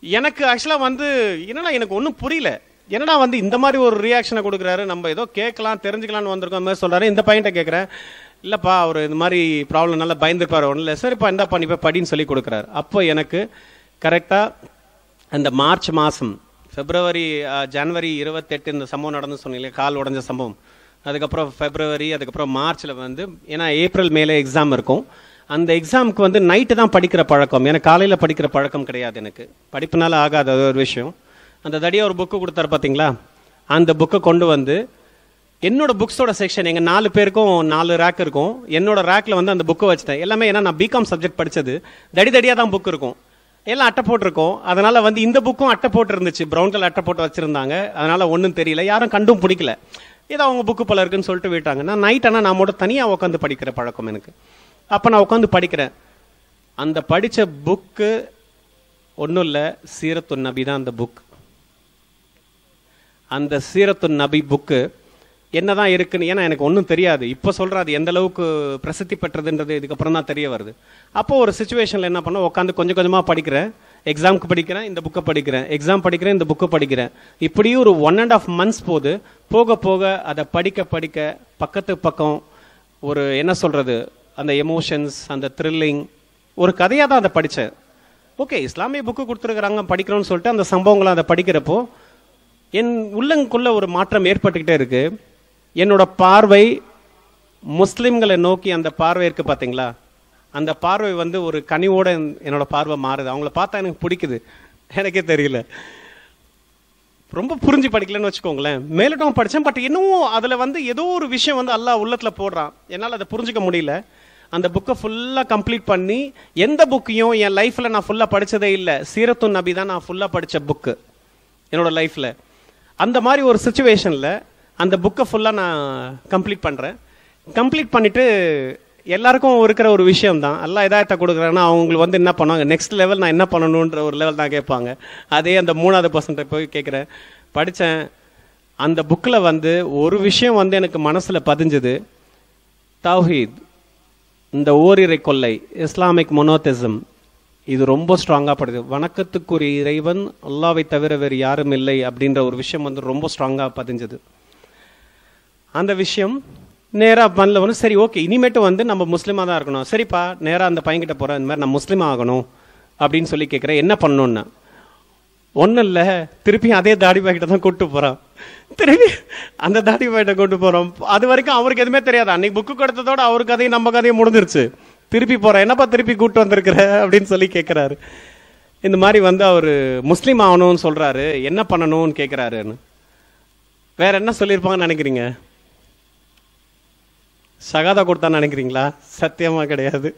எனக்கு ஆக்சுவலா வந்து என்னடா எனக்கு ஒன்றும் புரியல, என்னடா வந்து இந்த மாதிரி ஒரு ரியாக்ஷனை கொடுக்குறாரு, நம்ம ஏதோ கேட்கலாம் தெரிஞ்சுக்கலாம்னு வந்திருக்கோம் அந்த மாதிரி சொல்றாரு. இந்த பையன்கிட்ட கேட்குறேன், இல்லப்பா அவர் இந்த மாதிரி ப்ராப்ளம் நல்லா பயந்துருப்பாரு, ஒன்றும் இல்லை, சரிப்பா இந்த பண்ணிப்பா படின்னு சொல்லி கொடுக்குறாரு. அப்போ எனக்கு கரெக்டா அந்த மார்ச் மாதம் ஜனவரி 28 இந்த சம்பவம் நடந்து சொன்னீங்களே, கால் உடஞ்ச சம்பவம். அதுக்கப்புறம் பிப்ரவரி, அதுக்கப்புறம் மார்ச்சில் வந்து, ஏன்னா ஏப்ரல் மேலே எக்ஸாம் இருக்கும். அந்த எக்ஸாமுக்கு வந்து நைட்டு தான் படிக்கிற பழக்கம், எனக்கு காலையில் படிக்கிற பழக்கம் கிடையாது. எனக்கு படிப்புனால ஆகாது, அது ஒரு விஷயம். அந்த தடியாக ஒரு புக்கு கொடுத்தாரு பார்த்தீங்களா, அந்த புக்கை கொண்டு வந்து என்னோட புக்ஸோட செக்ஷன், எங்கள் 4 பேருக்கும் 4 ரேக் இருக்கும், என்னோட ரேக்கில் வந்து அந்த புக்கை வச்சுட்டேன். எல்லாமே ஏன்னா நான் பிகாம் சப்ஜெக்ட் படித்தது, தடியாக தான் புக் இருக்கும், எல்லாம் அட்டை போட்டிருக்கோம். அதனால வந்து இந்த புக்கும் அட்டை போட்டு இருந்துச்சு, ப்ரௌன் கலர் அட்டை போட்டு வச்சிருந்தாங்க. அதனால ஒன்றும் தெரியல, யாரும் கண்டும் பிடிக்கல, ஏதோ அவங்க புக்கு பல இருக்குன்னு சொல்லிட்டு விட்டாங்க. நான் நைட் ஆனால் நான் மட்டும் தனியாக உட்காந்து படிக்கிற பழக்கம் எனக்கு. அப்போ நான் உட்காந்து படிக்கிறேன். அந்த படித்த புக்கு ஒன்றும் இல்லை, சீரத்து நபி தான் அந்த புக். அந்த சீரத்து நபி புக்கு என்னதான் இருக்குன்னு, ஏன்னா எனக்கு ஒன்றும் தெரியாது, இப்போ சொல்கிறேன் அது எந்த அளவுக்கு பிரசித்தி பெற்றதுன்றது இதுக்கப்புறம் தான் தெரிய வருது. அப்போ ஒரு சுச்சுவேஷனில் என்ன பண்ண, உட்காந்து கொஞ்சம் கொஞ்சமாக படிக்கிறேன். எக்ஸாமுக்கு படிக்கிறேன், இந்த புக்கை படிக்கிறேன், எக்ஸாம் படிக்கிறேன், இந்த புக்கை படிக்கிறேன். இப்படியும் ஒரு 1.5 months போக போக அதை படிக்க படிக்க பக்கத்து பக்கம் ஒரு என்ன சொல்கிறது, அந்த எமோஷன்ஸ், அந்த த்ரில்லிங், ஒரு கதையாக தான் அதை படித்தேன். ஓகே, இஸ்லாமிய புக்கு கொடுத்துருக்குறாங்க படிக்கிறோன்னு சொல்லிட்டு அந்த சம்பவங்களை அதை படிக்கிறப்போ என் உள்ளங்குள்ள ஒரு மாற்றம் ஏற்பட்டுக்கிட்டே இருக்கு. என்னோட பார்வை முஸ்லிம்களை நோக்கி அந்த பார்வை இருக்கு பார்த்தீங்களா, அந்த பார்வை வந்து ஒரு கனிவோட என்னோட பார்வை மாறுது. அவங்கள பார்த்தா எனக்கு பிடிக்குது, எனக்கே தெரியல. ரொம்ப புரிஞ்சு படிக்கலன்னு வச்சுக்கோங்களேன். மேலட்டம் படித்தேன், பட் இன்னும் அதில் வந்து ஏதோ ஒரு விஷயம் வந்து அல்லாஹ் உள்ளத்தில் போடுறான், என்னால் அதை புரிஞ்சிக்க முடியல. அந்த புக்கை ஃபுல்லாக கம்ப்ளீட் பண்ணி, எந்த புக்கையும் என் லைஃப்பில் நான் ஃபுல்லாக படித்ததே இல்லை, சீரத்துன் நபி தான் நான் ஃபுல்லாக படித்த புக்கு என்னோட லைஃப்பில். அந்த மாதிரி ஒரு சுச்சுவேஷனில் அந்த புக்கை ஃபுல்லாக நான் கம்ப்ளீட் பண்ணுறேன். கம்ப்ளீட் பண்ணிவிட்டு எல்லாருக்கும் இருக்கிற ஒரு விஷயம் தான், எல்லாம் இதாயத்தை கொடுக்குறேன்னா அவங்களுக்கு வந்து என்ன பண்ணுவாங்க, நெக்ஸ்ட் லெவல் நான் என்ன பண்ணணுன்ற ஒரு லெவல் தான் கேட்பாங்க. அதே அந்த 3வது பர்சன்ட்டை போய் கேட்குறேன். படித்தேன், அந்த புக்கில் வந்து ஒரு விஷயம் வந்து எனக்கு மனசில் பதிஞ்சுது. தௌஹீத், இந்த ஓரிரை கொள்ளை, இஸ்லாமிக் மொனோதிசம், இது ரொம்ப ஸ்ட்ராங்காக படுது. வணக்கத்துக்குரிய இறைவன் அல்லாவை தவிர வேறு யாரும் இல்லை அப்படின்ற ஒரு விஷயம் வந்து ரொம்ப ஸ்ட்ராங்காக பதிஞ்சது. அந்த விஷயம் நேராக பண்ணல வந்து, சரி ஓகே இனிமேட்டு வந்து நம்ம முஸ்லீமாக தான் இருக்கணும். சரிப்பா, நேராக அந்த பையன்கிட்ட போகிறேன், இந்த மாதிரி நான் முஸ்லீம் ஆகணும் அப்படின்னு சொல்லி கேட்குறேன். என்ன பண்ணணுன்னா, ஒன்றும் இல்லை, திருப்பி அதே தாடி பாய்கிட்ட தான் கூப்பிட்டு போகிறான். திருப்பி அந்த தாடி பாய்கிட்ட கூப்பிட்டு போகிறோம். அது வரைக்கும் அவருக்கு எதுவுமே தெரியாது. அன்னைக்கு புக்கு கொடுத்ததோட அவரு கதையும் நம்ம கதையும் முடிஞ்சிருச்சு. திருப்பி போகிறேன், என்னப்பா திருப்பி கூப்பிட்டு வந்திருக்கிற அப்படின்னு சொல்லி கேட்குறாரு. இந்த மாதிரி வந்து அவர் முஸ்லீம் ஆகணும்னு சொல்கிறாரு, என்ன பண்ணணும்னு கேட்குறாருன்னு. வேற என்ன சொல்லியிருப்பாங்கன்னு நினைக்கிறீங்க? சகாதா கொடுத்தான்னு நினைக்கிறீங்களா? சத்தியமா கிடையாது,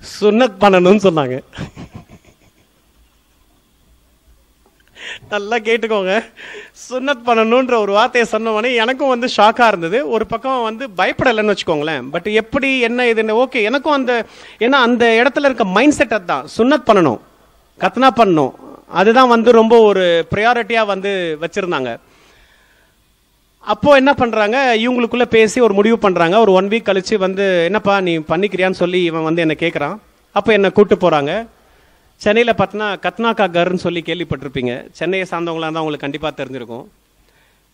சுன்னத் பண்ணணும்னு சொன்னாங்க. நல்லா கேட்டுக்கோங்க, சுன்னத் பண்ணணுன்ற ஒரு வார்த்தையை சொன்னவனே எனக்கும் வந்து ஷாக்கா இருந்தது. ஒரு பக்கம் வந்து பயப்படலைன்னு வச்சுக்கோங்களேன். பட் எப்படி என்ன இதுன்னு ஓகே, எனக்கும் அந்த ஏன்னா அந்த இடத்துல இருக்க மைண்ட் செட் அதுதான், சுன்னத் பண்ணணும், கத்னா பண்ணணும், அதுதான் வந்து ரொம்ப ஒரு ப்ரையாரிட்டியா வந்து வச்சிருந்தாங்க. அப்போ என்ன பண்றாங்க, இவங்களுக்குள்ள பேசி ஒரு முடிவு பண்றாங்க. ஒரு 1 வீக் கழிச்சு வந்து, என்னப்பா நீ பண்ணிக்கிறியான்னு சொல்லி இவன் வந்து என்ன கேட்கறான். அப்போ என்ன கூட்டு போறாங்க. சென்னையில் பார்த்தீங்கன்னா கத்னாக்கா கர்ன்னு சொல்லி கேள்விப்பட்டிருப்பீங்க, சென்னையை சார்ந்தவங்களா இருந்தால் அவங்களுக்கு கண்டிப்பாக தெரிஞ்சிருக்கும்.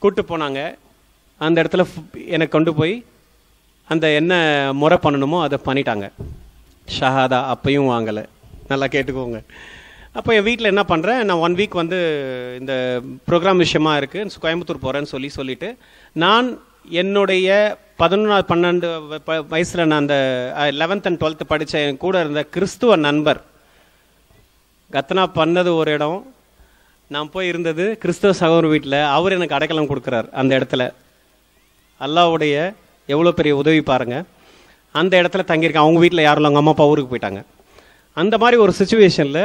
கூட்டு போனாங்க. அந்த இடத்துல எனக்கு கொண்டு போய் அந்த என்ன முறை பண்ணணுமோ அதை பண்ணிட்டாங்க. ஷஹாதா அப்பையும் வாங்கலை. நல்லா கேட்டுக்கோங்க. அப்போ என் வீட்டில் என்ன பண்ணுறேன், நான் 1 வீக் வந்து இந்த ப்ரோக்ராம் விஷயமா இருக்குது, கோயம்புத்தூர் போகிறேன்னு சொல்லிட்டு நான் என்னுடைய 11-12 வயசில் நான் அந்த 11th and 12th படித்த என் கூட இருந்த கிறிஸ்துவ நண்பர், கத்னா பண்ணது ஒரு இடம், நான் போய் இருந்தது கிறிஸ்தவ சகோதர வீட்டில். அவர் எனக்கு அடைக்கலம் கொடுக்குறார் அந்த இடத்துல. அல்லாவுடைய எவ்வளோ பெரிய உதவி பாருங்கள். அந்த இடத்துல தங்கியிருக்கேன். அவங்க வீட்டில் யாரும் இல்லை, அவங்க அம்மா அப்பா ஊருக்கு போயிட்டாங்க. அந்த மாதிரி ஒரு சுச்சுவேஷனில்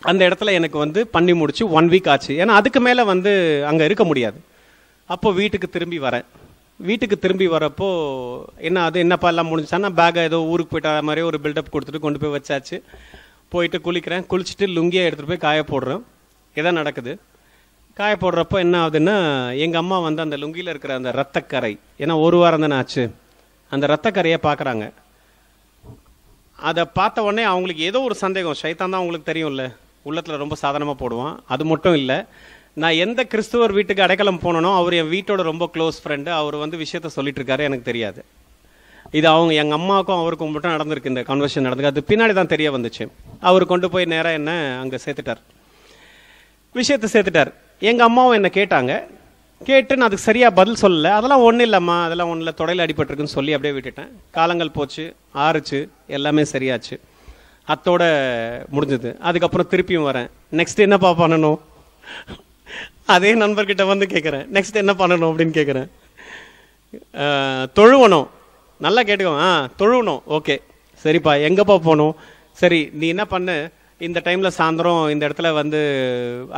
அந்த இடத்துல எனக்கு வந்து பண்ணி முடிச்சு 1 வீக் ஆச்சு. ஏன்னா அதுக்கு மேலே வந்து அங்கே இருக்க முடியாது. அப்போ வீட்டுக்கு திரும்பி வரேன். வீட்டுக்கு திரும்பி வரப்போ என்ன அது என்னப்பா எல்லாம் முடிஞ்சான்னா, பேக்கை ஏதோ ஊருக்கு போயிட்டு வர மாதிரி ஒரு பில்டப் கொடுத்துட்டு கொண்டு போய் வச்சாச்சு. போயிட்டு குளிக்கிறேன். குளிச்சுட்டு லுங்கியை எடுத்துகிட்டு போய் காய போடுறேன். இதான் நடக்குது. காய போடுறப்போ என்ன ஆகுதுன்னா, எங்கள் அம்மா வந்து அந்த லுங்கியில் இருக்கிற அந்த ரத்தக்கரை, ஏன்னா 1 வாரம் தானே ஆச்சு, அந்த ரத்தக்கரையை பார்க்குறாங்க. அதை பார்த்த உடனே அவங்களுக்கு ஏதோ ஒரு சந்தேகம். ஷைத்தான் தான் அவங்களுக்கு தெரியும்ல, உள்ளத்தில் ரொம்ப சாதாரணமாக போடுவான். அது மட்டும் இல்லை, நான் எந்த கிறிஸ்துவர் வீட்டுக்கு அடைக்கலம் போனனோ அவர் என் வீட்டோட ரொம்ப க்ளோஸ் ஃப்ரெண்டு. அவர் வந்து விஷயத்த சொல்லிட்டு இருக்காரு, எனக்கு தெரியாது. இது அவங்க எங்கள் அம்மாவுக்கும் அவருக்கும் மட்டும் நடந்திருக்கு, இந்த கன்வர்ஷன் நடந்துருக்கு. அது பின்னாடி தான் தெரிய வந்துச்சு. அவர் கொண்டு போய் நேராக என்ன அங்கே சேர்த்துட்டார், விஷயத்தை சேர்த்துட்டார். எங்கள் அம்மாவும் என்னை கேட்டாங்க. கேட்டு நான் அதுக்கு சரியாக பதில் சொல்லலை. அதெல்லாம் ஒன்றும் இல்லைம்மா, அதெல்லாம் ஒன்றும் இல்லை, தொடையில் அடிபட்டிருக்குன்னு சொல்லி அப்படியே விட்டுட்டேன். காலங்கள் போச்சு, ஆறுச்சு, எல்லாமே சரியாச்சு, அத்தோட முடிஞ்சது. அதுக்கப்புறம் திருப்பியும் வரேன். நெக்ஸ்ட் என்னப்பா பண்ணணும், அதே நண்பர்கிட்ட வந்து கேட்குறேன், நெக்ஸ்ட் என்ன பண்ணணும் அப்படின்னு கேட்குறேன். தொழுவணும். நல்லா கேட்டுக்கோங்க. தொழுவணும். ஓகே சரிப்பா, எங்கப்பா போகணும்? சரி நீ என்ன பண்ணு, இந்த டைமில் சாயந்தரம் இந்த இடத்துல வந்து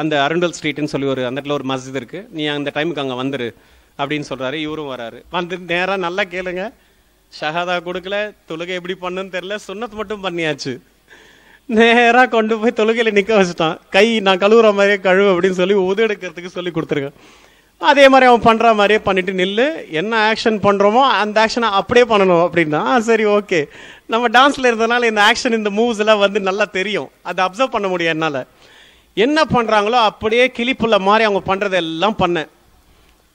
அந்த அருண்டல் ஸ்ட்ரீட்னு சொல்லி அந்த இடத்துல ஒரு மஸ்ஜித் இருக்குது, நீ அந்த டைமுக்கு அங்கே வந்துரு அப்படின்னு சொல்கிறாரு. இவரும் வராரு. வந்து நேராக நல்லா கேளுங்க, ஷஹாதா கொடுக்கல, தொழுகை எப்படி பண்ணுன்னு தெரில, சுன்னத் மட்டும் பண்ணியாச்சு. நேராக கொண்டு போய் தொழுகையில் நிற்க வச்சுட்டான். கை நான் கழுவுற மாதிரியே கழுவு அப்படின்னு சொல்லி உதெடுக்கிறதுக்கு சொல்லி கொடுத்துருக்கேன். அதே மாதிரி அவன் பண்ணுற மாதிரியே பண்ணிட்டு நில்லு, என்ன ஆக்ஷன் பண்ணுறோமோ அந்த ஆக்ஷனை அப்படியே பண்ணணும் அப்படின்னா. சரி ஓகே, நம்ம டான்ஸில் இருந்ததுனால இந்த ஆக்ஷன் இந்த மூவ்ஸ் எல்லாம் வந்து நல்லா தெரியும், அதை அப்சர்வ் பண்ண முடியும் என்னால். என்ன பண்ணுறாங்களோ அப்படியே கிளிப்புள்ள மாதிரி அவங்க பண்ணுறதெல்லாம் பண்ணேன்.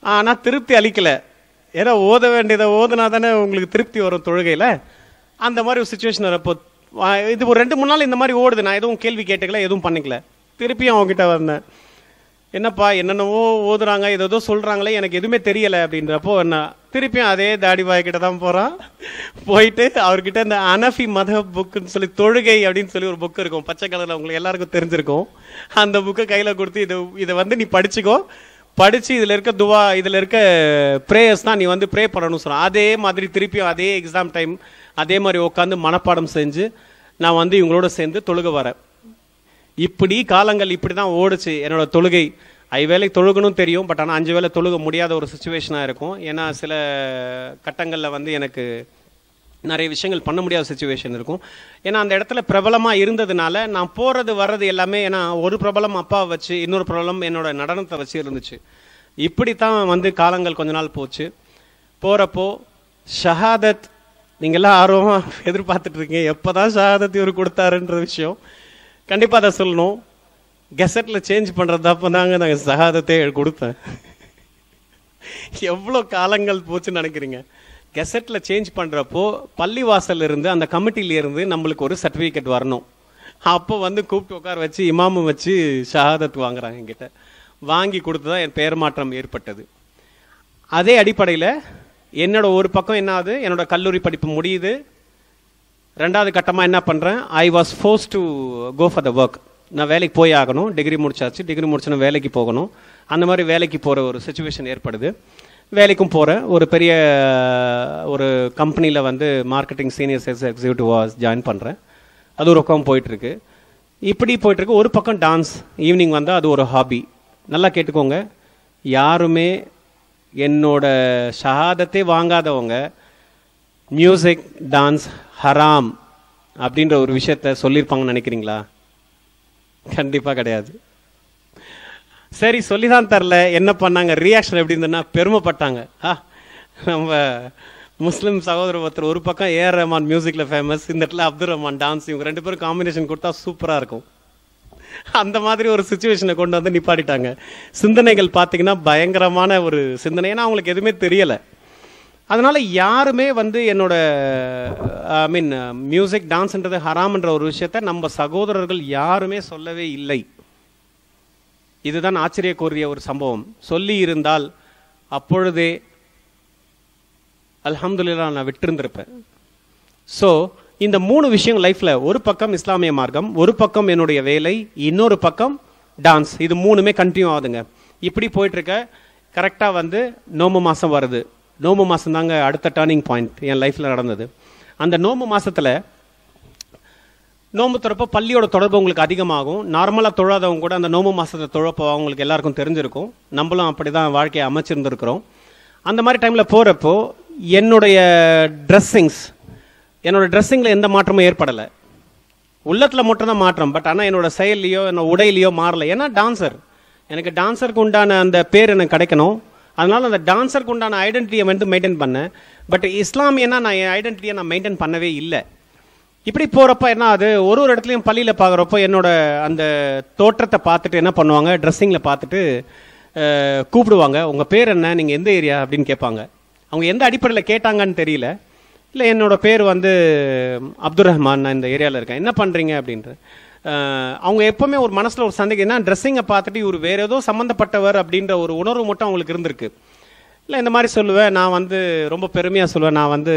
ஆனால் திருப்தி அளிக்கலை. ஏதோ ஓத வேண்டியதை ஓதுனா தானே உங்களுக்கு திருப்தி வரும் தொழுகையில். அந்த மாதிரி ஒரு சுச்சுவேஷன் வரப்போ இது ஒரு 2-3 நாள் இந்த மாதிரி ஓடுது. நான் எதுவும் கேள்வி கேட்டுக்கல, எதுவும் பண்ணிக்கல. திருப்பியும் அவங்ககிட்ட வந்தேன். என்னப்பா என்னென்னவோ ஓதுறாங்க, ஏதோ சொல்றாங்களே, எனக்கு எதுவுமே தெரியல அப்படின்றப்போ என்ன திருப்பியும் அதே தாடி பாய் கிட்ட தான் போறான். போயிட்டு அவர்கிட்ட இந்த அனஃபி மத புக்குன்னு சொல்லி தொழுகை அப்படின்னு சொல்லி ஒரு புக் இருக்கும், பச்சை கலர்ல, உங்களுக்கு எல்லாருக்கும் தெரிஞ்சிருக்கும். அந்த புக்கை கையில கொடுத்து இதை வந்து நீ படிச்சுக்கோ, படிச்சு இதுல இருக்க துவா, இதுல இருக்க பிரேயர்ஸ் தான் நீ வந்து ப்ரே பண்ணணும்னு சொன்னான். அதே மாதிரி திருப்பியும் அதே எக்ஸாம் டைம் அதே மாதிரி உட்காந்து மனப்பாடம் செஞ்சு நான் வந்து இவங்களோட சேர்ந்து தொழுக வரேன். இப்படி காலங்கள் இப்படி தான் ஓடுச்சு என்னோட தொழுகை. 5 வேளை தொழுகணும் தெரியும், பட் ஆனால் 5 வேளை தொழுக முடியாத ஒரு சுச்சுவேஷனாக இருக்கும். ஏன்னா சில கட்டங்களில் வந்து எனக்கு நிறைய விஷயங்கள் பண்ண முடியாத சுச்சுவேஷன் இருக்கும். ஏன்னா அந்த இடத்துல பிரபலமாக இருந்ததுனால நான் போகிறது வர்றது எல்லாமே, ஏன்னா ஒரு பிரபலம் அப்பாவை வச்சு, இன்னொரு பிரபலம் என்னோட நடனத்தை வச்சு இருந்துச்சு. இப்படித்தான் வந்து காலங்கள் கொஞ்ச நாள் போச்சு. போகிறப்போ ஷஹாதத் நீங்கள்லாம் ஆர்வமாக எதிர்பார்த்துட்டு இருக்கீங்க, எப்போ தான் ஷஹாதத் இவர் கொடுத்தாருன்ற விஷயம். கண்டிப்பாக அதை சொல்லணும். கெசட்டில் சேஞ்ச் பண்ணுறது அப்போ தாங்க நாங்கள் ஷஹாதத்தே கொடுத்தேன். எவ்வளோ காலங்கள் போச்சுன்னு நினைக்கிறீங்க? கெசட்டில் சேஞ்ச் பண்ணுறப்போ பள்ளிவாசல் இருந்து அந்த கமிட்டியிலேருந்து நம்மளுக்கு ஒரு சர்டிஃபிகேட் வரணும். அப்போ வந்து கூப்பிட்டு உட்கார வச்சு இமாமும் வச்சு ஷஹாதத் வாங்குறாங்க என்கிட்ட. வாங்கி கொடுத்து தான் என் பெயர் மாற்றம் ஏற்பட்டது. அதே அடிப்படையில் என்னோட ஒரு பக்கம் என்ன ஆகுது, என்னோட கல்லூரி படிப்பு முடியுது. 2வது கட்டமாக என்ன பண்ணுறேன், I was force to go for the work. நான் வேலைக்கு போய் ஆகணும். டிகிரி முடிச்சாச்சு, டிகிரி முடிச்சுன்னா வேலைக்கு போகணும். அந்த மாதிரி வேலைக்கு போகிற ஒரு சுச்சுவேஷன் ஏற்படுது. வேலைக்கும் போகிறேன். ஒரு பெரிய ஒரு கம்பெனியில் வந்து மார்க்கெட்டிங் சீனியர் சேல்ஸ் எக்ஸிக்யூட்டிவாக ஜாயின் பண்ணுறேன். அது ஒரு பக்கம் போயிட்டுருக்கு. இப்படி போயிட்டுருக்கு. ஒரு பக்கம் டான்ஸ், ஈவினிங் வந்தால் அது ஒரு ஹாபி. நல்லா கேட்டுக்கோங்க, யாருமே என்னோட ஷஹாதத்தை வாங்காதவங்க மியூசிக் டான்ஸ் ஹராம் அப்படின்ற ஒரு விஷயத்த சொல்லியிருப்பாங்கன்னு நினைக்கிறீங்களா? கண்டிப்பாக கிடையாது. சரி, சொல்லிதான் தரல, என்ன பண்ணாங்க, ரியாக்ஷன் எப்படி இருந்ததுன்னா பெருமைப்பட்டாங்க. நம்ம முஸ்லீம் சகோதரர் ஒருத்தர் ஒரு பக்கம் ஏஆர் ரஹ்மான் மியூசிக்கில் ஃபேமஸ், இந்த இடத்துல அப்துல் ரஹ்மான் டான்ஸ், இவங்க 2 பேரும் காம்பினேஷன் கொடுத்தா சூப்பராக இருக்கும். அந்த மாதிரி ஒரு சுச்சுவேஷனை கொண்டு வந்து நிப்பாட்டிட்டாங்க. சிந்தனைகள் பார்த்தீங்கன்னா பயங்கரமான ஒரு சிந்தனை. ஏன்னா அவங்களுக்கு எதுவுமே தெரியலை. அதனால யாருமே வந்து என்னோட மியூசிக் டான்ஸ்ன்றது ஹராம்ன்ற ஒரு விஷயத்த நம்ம சகோதரர்கள் யாருமே சொல்லவே இல்லை. இதுதான் ஆச்சரியக்குரிய ஒரு சம்பவம். சொல்லி இருந்தால் அப்பொழுதே அல்ஹம்துலில்லாஹ் நான் விட்டிருந்திருப்பேன். ஸோ இந்த 3 விஷயம் லைஃப்ல, ஒரு பக்கம் இஸ்லாமிய மார்க்கம், ஒரு பக்கம் என்னுடைய வேலை, இன்னொரு பக்கம் டான்ஸ், இது 3மே கண்டினியூ ஆகுதுங்க. இப்படி போயிட்டு இருக்க கரெக்டாக வந்து நோம்பு மாதம் வருது. நோம்பு மாதம் தாங்க அடுத்த டேர்னிங் பாயிண்ட் என் லைஃப்பில் நடந்தது. அந்த நோம்பு மாதத்தில் நோம்பு துறப்போ பள்ளியோட தொடர்பு உங்களுக்கு அதிகமாகும். நார்மலாக தொழாதவங்க கூட அந்த நோம்பு மாதத்தை தொழப்போ அவங்களுக்கு எல்லாருக்கும் தெரிஞ்சிருக்கும். நம்மளும் அப்படி தான் வாழ்க்கையை அமைச்சிருந்துருக்கிறோம். அந்த மாதிரி டைமில் போகிறப்போ என்னோட ட்ரெஸ்ஸிங்கில் எந்த மாற்றமும் ஏற்படலை. உள்ளத்தில் மட்டும்தான் மாற்றம், பட் ஆனால் என்னோட செயல்லையோ என்னோட உடையிலையோ மாறலை. ஏன்னா டான்சர், எனக்கு டான்சருக்கு உண்டான அந்த பேர் எனக்கு கிடைக்கணும். அதனால அந்த டான்சருக்கு உண்டான ஐடென்டிட்டியை வந்து மெயின்டைன் பண்ணேன். பட் இஸ்லாமியனா நான் என் ஐடென்டிட்டியை நான் மெயின்டைன் பண்ணவே இல்லை. இப்படி போகிறப்ப என்ன ஆகுது, ஒரு இடத்துலையும் பள்ளியில் பார்க்குறப்போ என்னோட அந்த தோற்றத்தை பார்த்துட்டு என்ன பண்ணுவாங்க, ட்ரெஸ்ஸிங்கில் பார்த்துட்டு கூப்பிடுவாங்க, உங்கள் பேர் என்ன, நீங்கள் எந்த ஏரியா அப்படின்னு கேட்பாங்க. அவங்க எந்த அடிப்படையில் கேட்டாங்கன்னு தெரியல. இல்லை, என்னோட பேர் வந்து அப்துல் ரஹ்மான், நான் இந்த ஏரியாவில் இருக்கேன், என்ன பண்ணுறீங்க அப்படின்ற. அவங்க எப்போவுமே ஒரு மனசில் ஒரு சந்தேகம், என்ன ட்ரெஸ்ஸிங்கை பார்த்துட்டு இவர் வேறு ஏதோ சம்மந்தப்பட்டவர் அப்படின்ற ஒரு உணர்வு மட்டும் அவங்களுக்கு இருந்திருக்கு. இல்லை, இந்த மாதிரி சொல்லுவேன், நான் வந்து ரொம்ப பெருமையாக சொல்லுவேன், நான் வந்து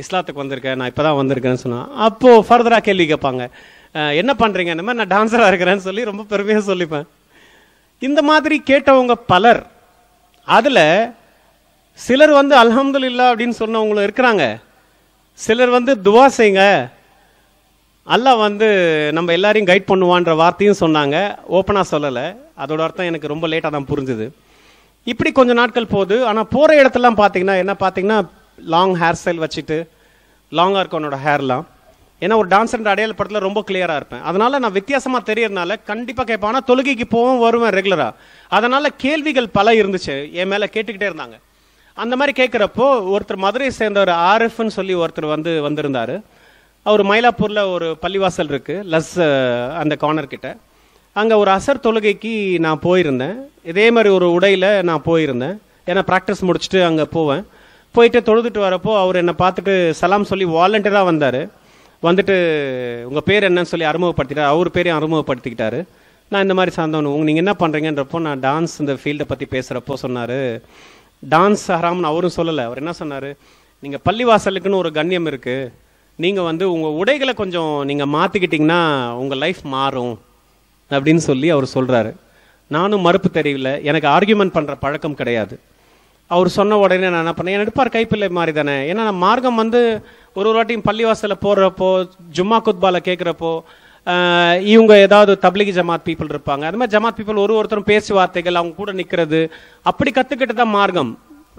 இஸ்லாத்துக்கு வந்திருக்கேன், நான் இப்போ தான் வந்திருக்கேன்னு சொன்னேன். அப்போது ஃபர்தராக கேள்வி கேட்பாங்க, என்ன பண்ணுறீங்க, இந்த மாதிரி நான் டான்ஸராக இருக்கிறேன்னு சொல்லி ரொம்ப பெருமையாக சொல்லிப்பேன். இந்த மாதிரி கேட்டவங்க பலர். அதில் சிலர் வந்து அல்ஹம்துலில்லாஹ் அப்படின்னு சொன்னவங்களும் இருக்கிறாங்க. சிலர் வந்து துவா செய்யுங்க, அல்லாஹ் வந்து நம்ம எல்லாரையும் கைட் பண்ணுவான்ற வார்த்தையும் சொன்னாங்க. ஓப்பனாக சொல்லலை, அதோட அர்த்தம் எனக்கு ரொம்ப லேட்டாக தான் புரிஞ்சுது. இப்படி கொஞ்சம் நாட்கள் போகுது. ஆனால் போகிற இடத்துலாம் பார்த்தீங்கன்னா என்ன பார்த்தீங்கன்னா லாங் ஹேர் ஸ்டைல் வச்சுட்டு, லாங்காக இருக்கும் என்னோட ஹேர்லாம். ஏன்னா ஒரு டான்ஸர் அடையாள படத்தில் ரொம்ப கிளியராக இருப்பேன். அதனால் நான் வித்தியாசமாக தெரியறதுனால கண்டிப்பாக கேட்பேன். ஆனால் தொழுகைக்கு போவோம் வருவேன் ரெகுலராக. அதனால் கேள்விகள் பல இருந்துச்சு, என் மேலே கேட்டுக்கிட்டே இருந்தாங்க. அந்த மாதிரி கேட்குறப்போ ஒருத்தர் மதுரையை சேர்ந்தவர் ஆரிஃப்னு சொல்லி ஒருத்தர் வந்திருந்தார். அவர் மயிலாப்பூரில் ஒரு பள்ளிவாசல் இருக்குது, லஸ் அந்த கார்னர் கிட்ட. அங்கே ஒரு அசர் தொழுகைக்கு நான் போயிருந்தேன். இதே மாதிரி ஒரு உடையில் நான் போயிருந்தேன். ஏன்னா ப்ராக்டிஸ் முடிச்சுட்டு அங்கே போவேன். போயிட்டு தொழுதுட்டு வரப்போ அவர் என்னை பார்த்துட்டு சலாம் சொல்லி வாலண்டியராக வந்தார். வந்துட்டு உங்கள் பேர் என்னன்னு சொல்லி அறிமுகப்படுத்திட்டார். அவர் பேரையும் அறிமுகப்படுத்திக்கிட்டாரு. நான் இந்த மாதிரி சார்ந்தவனு நீங்கள் என்ன பண்ணுறீங்கன்றப்போ நான் டான்ஸ் இந்த ஃபீல்டை பற்றி பேசுகிறப்போ சொன்னார், டான்ஸ் ஹராம்னு அவரும் சொல்லலை. அவர் என்ன சொன்னார், நீங்கள் பள்ளிவாசலுக்குன்னு ஒரு கண்ணியம் இருக்குது, நீங்கள் வந்து உங்கள் உடைகளை கொஞ்சம் நீங்கள் மாற்றிக்கிட்டிங்கன்னா உங்கள் லைஃப் மாறும் அப்படின்னு சொல்லி அவர் சொல்கிறாரு. நானும் மறுப்பு தெரியல, எனக்கு ஆர்கியூமெண்ட் பண்ணுற பழக்கம் கிடையாது. அவர் சொன்ன உடனே நான் என்ன பண்ணேன், எடுப்பார் கைப்பிள்ளை மாதிரி தானே. ஏன்னா மார்க்கம் வந்து ஒரு வாட்டியும் பள்ளிவாசலில் போடுறப்போ, ஜும்மா குத்பால கேட்குறப்போ, இவங்க ஏதாவது தப்லீகி ஜமாத் பீப்புள் இருப்பாங்க, அது மாதிரி ஜமாத் பீப்புள் ஒருத்தரும் பேச்சு வார்த்தைகள் அவங்க கூட நிற்கிறது, அப்படி கற்றுக்கிட்டு தான் மார்க்கம்.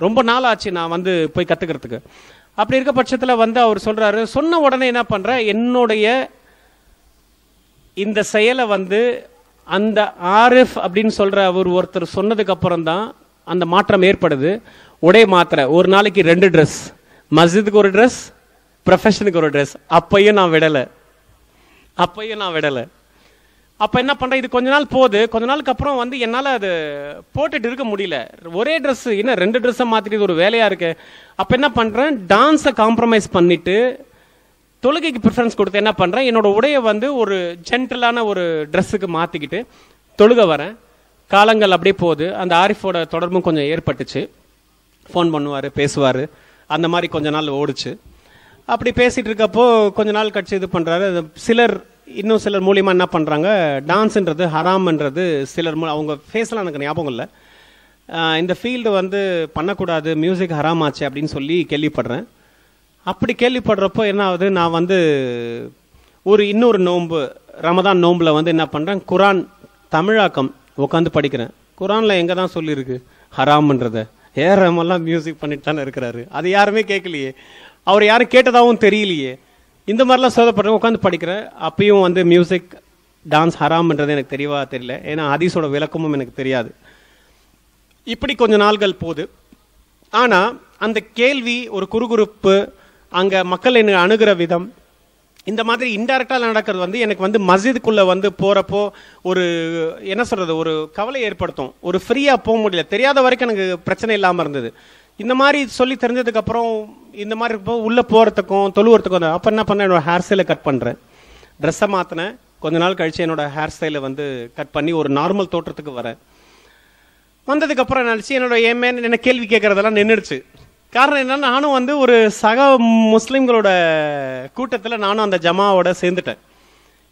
ரொம்ப நாள் ஆச்சு நான் வந்து போய் கற்றுக்கிறதுக்கு. அப்படி இருக்க பட்சத்தில் வந்து அவர் சொல்கிறாரு, சொன்ன உடனே என்ன பண்ணுறேன், என்னுடைய இந்த செயலை வந்து அந்த ஆரிஃப் அப்படின்னு சொல்கிற அவர் ஒருத்தர் சொன்னதுக்கு அப்புறம் தான் அந்த மாற்றம் ஏற்படுது. உடை மாத்திர ஒரு நாளைக்கு 2 ட்ரெஸ், மஸ்ஜிதுக்கு ஒரு ட்ரெஸ், ப்ரொஃபஷனுக்கு ஒரு ட்ரெஸ். அப்பையும் நான் விடலை. அப்போ என்ன பண்ணுறேன், இது கொஞ்ச நாள் போகுது. கொஞ்ச நாளுக்கு அப்புறம் வந்து என்னால் அது போட்டுட்டு இருக்க முடியல. ஒரே ட்ரெஸ் என்ன 2 ட்ரெஸ்ஸை மாற்றிட்டு ஒரு வேலையாக இருக்கு. அப்போ என்ன பண்ணுறேன், டான்ஸை காம்ப்ரமைஸ் பண்ணிட்டு தொழுகைக்கு ப்ரிஃபரன்ஸ் கொடுத்து என்ன பண்ணுறேன், என்னோட உடையை வந்து ஒரு ஜென்டலான ஒரு ட்ரெஸ்ஸுக்கு மாற்றிக்கிட்டு தொழுக வரேன். காலங்கள் அப்படியே போகுது. அந்த ஆரிஃபோட தொடர்பும் கொஞ்சம் ஏற்பட்டுச்சு. ஃபோன் பண்ணுவார், பேசுவார், அந்த மாதிரி கொஞ்ச நாள் ஓடிச்சு. அப்படி பேசிகிட்டு இருக்கப்போ கொஞ்ச நாள் கழிச்சு இது பண்ணுறாரு. இன்னும் சிலர் மூலியமாக என்ன பண்ணுறாங்க, டான்ஸுன்றது ஹராம்ன்றது சிலர் அவங்க ஃபேஸ்லாம் எனக்கு ஞாபகம் இல்லை, இந்த ஃபீல்டு வந்து பண்ணக்கூடாது, மியூசிக் ஹராம் ஆச்சு அப்படின்னு சொல்லி கேள்விப்படுறேன். அப்படி கேள்விப்படுறப்போ என்ன ஆகுது, நான் வந்து இன்னொரு நோன்பு, ரமதான் நோம்பில் வந்து என்ன பண்ணுறேன், குரான் தமிழாக்கம் உட்காந்து படிக்கிறேன். குரானில் எங்கே தான் சொல்லியிருக்கு ஹராம்ன்றதை? ரஹ்மான்லாம் மியூசிக் பண்ணிட்டு தானே இருக்கிறாரு, அது யாருமே கேட்கலையே, அவர் யாரும் கேட்டதாகவும் தெரியலையே. இந்த மாதிரிலாம் சோதப்படுறேன், உட்காந்து படிக்கிறேன். அப்பயும் வந்து மியூசிக் டான்ஸ் ஹராம்ன்றது எனக்கு தெரியல, ஏன்னா ஹதீஸோட விளக்கமும் எனக்கு தெரியாது. இப்படி கொஞ்ச நாள்கள் போகுது. ஆனால் அந்த கேள்வி, ஒரு குறுகுறுப்பு, அங்கே மக்கள் என்ன அணுகிற விதம், இந்த மாதிரி இன்டைரக்டாக நடக்கிறது வந்து எனக்கு வந்து மஸ்ஜிதுக்குள்ளே வந்து போகிறப்போ ஒரு என்ன சொல்கிறது, ஒரு கவலை ஏற்படுத்தும். ஒரு ஃப்ரீயாக போக முடியல. தெரியாத வரைக்கும் எனக்கு பிரச்சனை இல்லாமல் இருந்தது. இந்த மாதிரி சொல்லி தெரிஞ்சதுக்கப்புறம் இந்த மாதிரி உள்ளே போகிறதுக்கும் தொழுவுறதுக்கும் அப்போ என்ன பண்ணேன், என்னோட ஹேர் ஸ்டைலை கட் பண்ணுறேன், ட்ரெஸ்ஸை மாற்றினேன். கொஞ்ச நாள் கழிச்சு என்னோட ஹேர் ஸ்டைலை வந்து கட் பண்ணி ஒரு நார்மல் தோற்றத்துக்கு வரேன். வந்ததுக்கப்புறம் நினச்சி என்ன கேள்வி கேட்குறதெல்லாம் நின்றுடுச்சு. காரணம் என்னன்னா, நானும் வந்து ஒரு சக முஸ்லீம்களோட கூட்டத்தில் நானும் அந்த ஜமாவோட சேர்ந்துட்டேன்.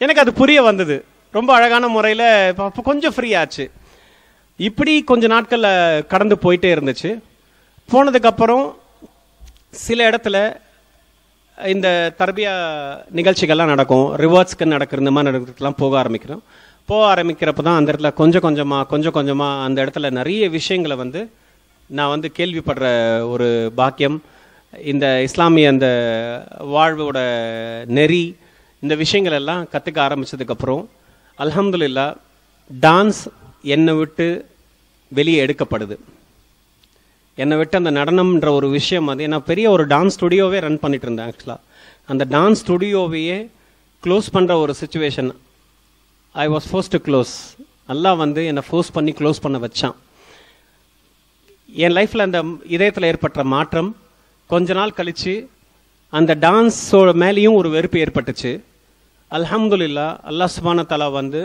எனக்கு அது புரிய வந்தது ரொம்ப அழகான முறையில். அப்போ கொஞ்சம் ஃப்ரீ ஆச்சு. இப்படி கொஞ்ச நாட்களில் கடந்து போயிட்டே இருந்துச்சு. போனதுக்கப்புறம் சில இடத்துல இந்த தர்பியா நிகழ்ச்சிகள்லாம் நடக்கும், ரிவார்ட்ஸ்க்கு நடக்கிற இந்த மாதிரி நடக்கிறதுலாம் போக ஆரம்பிக்கிறப்ப தான் அந்த இடத்துல கொஞ்சம் கொஞ்சமாக அந்த இடத்துல நிறைய விஷயங்களை வந்து நான் வந்து கேள்விப்படுற ஒரு பாக்கியம். இந்த இஸ்லாமிய அந்த வாழ்வோட நெறி, இந்த விஷயங்கள் எல்லாம் கற்றுக்க ஆரம்பித்ததுக்கப்புறம் அல்ஹம்துலில்லாஹ் டான்ஸ் என்னை விட்டு வெளியே எடுக்கப்படுது. என்னை விட்டு அந்த நடனம்ன்ற ஒரு விஷயம் வந்து, நான் பெரிய ஒரு டான்ஸ் ஸ்டுடியோவே ரன் பண்ணிட்டு இருந்தேன். ஆக்சுவலாக அந்த டான்ஸ் ஸ்டுடியோவையே க்ளோஸ் பண்ணுற ஒரு situation. I was force to close. Allah வந்து என்னை ஃபோர்ஸ் பண்ணி க்ளோஸ் பண்ண வச்சான். என் லைஃப்பில் அந்த இதயத்தில் ஏற்பட்ட மாற்றம் கொஞ்ச நாள் கழித்து அந்த டான்ஸோட மேலேயும் ஒரு வெறுப்பு ஏற்பட்டுச்சு. அல்ஹம்துலில்லாஹ் அல்லாஹ் சுப்ஹானஹு தஆலா வந்து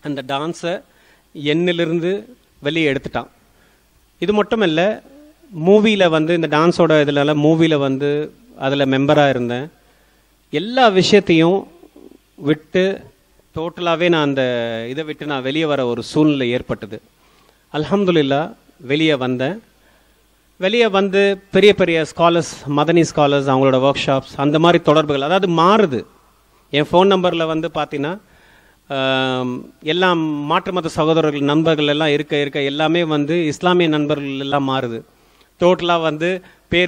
அந்த டான்ஸை என்னிலிருந்து வெளியே எடுத்துட்டான். இது மட்டும் இல்லை, மூவியில் வந்து இந்த டான்ஸோட இதில் மூவியில் வந்து அதில் மெம்பராக இருந்தேன். எல்லா விஷயத்தையும் விட்டு டோட்டலாகவே நான் அந்த இதை விட்டு நான் வெளியே வர ஒரு சூழ்நிலை ஏற்பட்டது. அல்ஹம்துலில்லாஹ் வெளியே வந்தேன். வெளியே வந்து பெரிய பெரிய ஸ்காலர்ஸ், மதனி ஸ்காலர்ஸ், அவங்களோட ஒர்க் ஷாப்ஸ், அந்த மாதிரி தொடர்புகள் அதாவது மாறுது. என் ஃபோன் நம்பரில் வந்து பார்த்தீங்கன்னா எல்லாம் மாற்று மத சகோதரர்கள் நண்பர்கள் எல்லாம் இருக்க எல்லாமே வந்து இஸ்லாமிய நண்பர்கள் எல்லாம் மாறுது. டோட்டலாக வந்து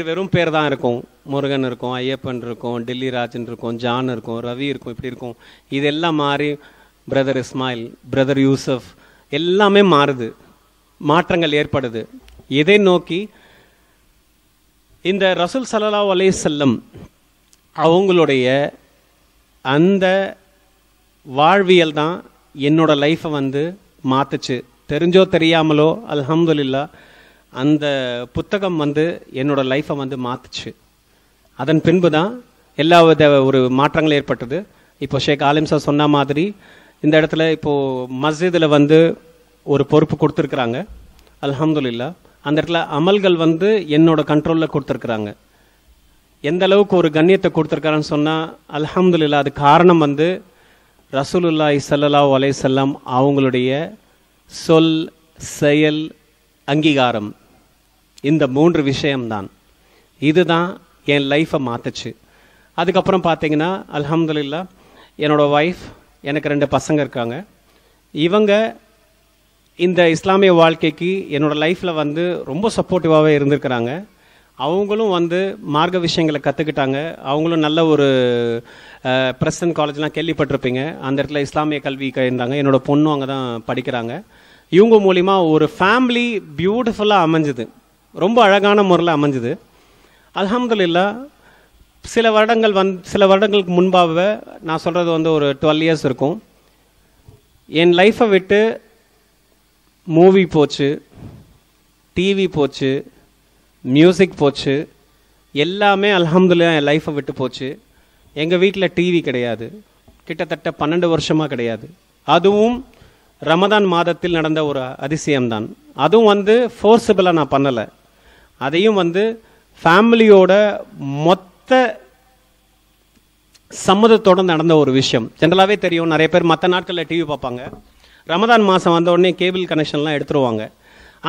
வெறும் பேர் தான் இருக்கும். முருகன் இருக்கும், ஐயப்பன் இருக்கும், டெல்லி ராஜன் இருக்கும், ஜான் இருக்கும், ரவி இருக்கும், இப்படி இருக்கும். இதெல்லாம் மாறி பிரதர் இஸ்மாயில், பிரதர் யூசப், எல்லாமே மாறுது. மாற்றங்கள் ஏற்படுது. எதை நோக்கி? இந்த ரசூல் ஸல்லல்லாஹு அலைஹி வஸல்லம் அவங்களுடைய அந்த வாழ்வியல் தான் என்னோட லைஃப்பை வந்து மாற்றுச்சு. தெரிஞ்சோ தெரியாமலோ அல்ஹம்துலில்லாஹ் அந்த புத்தகம் வந்து என்னோட லைஃப்பை வந்து மாற்றுச்சு. அதன் பின்பு தான் எல்லா வித ஒரு மாற்றங்கள் ஏற்பட்டது. இப்போ ஷேக் ஆலிம் சார் சொன்ன மாதிரி இந்த இடத்துல இப்போது மஸ்ஜிதில் வந்து ஒரு பொறுப்பு கொடுத்துருக்குறாங்க, அல்ஹம்துலில்லாஹ். அந்த இடத்துல அமல்கள் வந்து என்னோட கண்ட்ரோலில் கொடுத்துருக்குறாங்க. எந்த அளவுக்கு ஒரு கண்ணியத்தை கொடுத்துருக்காருன்னு சொன்னால் அல்ஹம்துலில்லாஹ், அது காரணம் வந்து ரசூலுல்லாஹி ஸல்லல்லாஹு அலைஹி வஸல்லம் அவங்களுடைய சொல், செயல், அங்கீகாரம், இந்த 3 விஷயம்தான். இதுதான் என் லைஃப்பை மாற்றுச்சு. அதுக்கப்புறம் பார்த்தீங்கன்னா அல்ஹம்துலில்லாஹ், என்னோட ஒய்ஃப், எனக்கு 2 பசங்க இருக்காங்க. இவங்க இந்த இஸ்லாமிய வாழ்க்கைக்கு என்னோட லைஃப்பில் வந்து ரொம்ப சப்போர்ட்டிவாகவே இருந்திருக்கிறாங்க. அவங்களும் வந்து மார்க்க விஷயங்களை கற்றுக்கிட்டாங்க. அவங்களும் நல்ல ஒரு பிரசன்ட் காலேஜ்லாம் கேள்விப்பட்டிருப்பீங்க, அந்த இடத்துல இஸ்லாமிய கல்வி கயிறாங்க. என்னோட பொண்ணும் அங்கே தான் படிக்கிறாங்க. இவங்க மூலிமா ஒரு ஃபேமிலி பியூட்டிஃபுல்லாக அமைஞ்சுது, ரொம்ப அழகான முறையில் அமைஞ்சுது. அல்ஹம்துலில்லாஹ். சில வருடங்களுக்கு முன்பாக நான் சொல்கிறது வந்து ஒரு 12 இயர்ஸ் இருக்கும். என் லைஃப்பை விட்டு மூவி போச்சு, டிவி போச்சு, மியூசிக் போச்சு, எல்லாமே அல்ஹம்துலில்லாஹ் என் லைஃப்பை விட்டு போச்சு. எங்கள் வீட்டில் டிவி கிடையாது, கிட்டத்தட்ட 12 வருஷமாக கிடையாது. அதுவும் ரமதான் மாதத்தில் நடந்த ஒரு அதிசயம்தான். அதுவும் வந்து ஃபோர்ஸபிளாக நான் பண்ணலை, அதையும் வந்து ஃபேமிலியோட மொத்த சம்மதத்தோடு நடந்த ஒரு விஷயம். ஜென்ரலாகவே தெரியும், நிறைய பேர் மற்ற நாட்களில் டிவி பார்ப்பாங்க, ரமதான் மாதம் வந்த உடனே கேபிள் கனெக்ஷன்லாம் எடுத்துருவாங்க.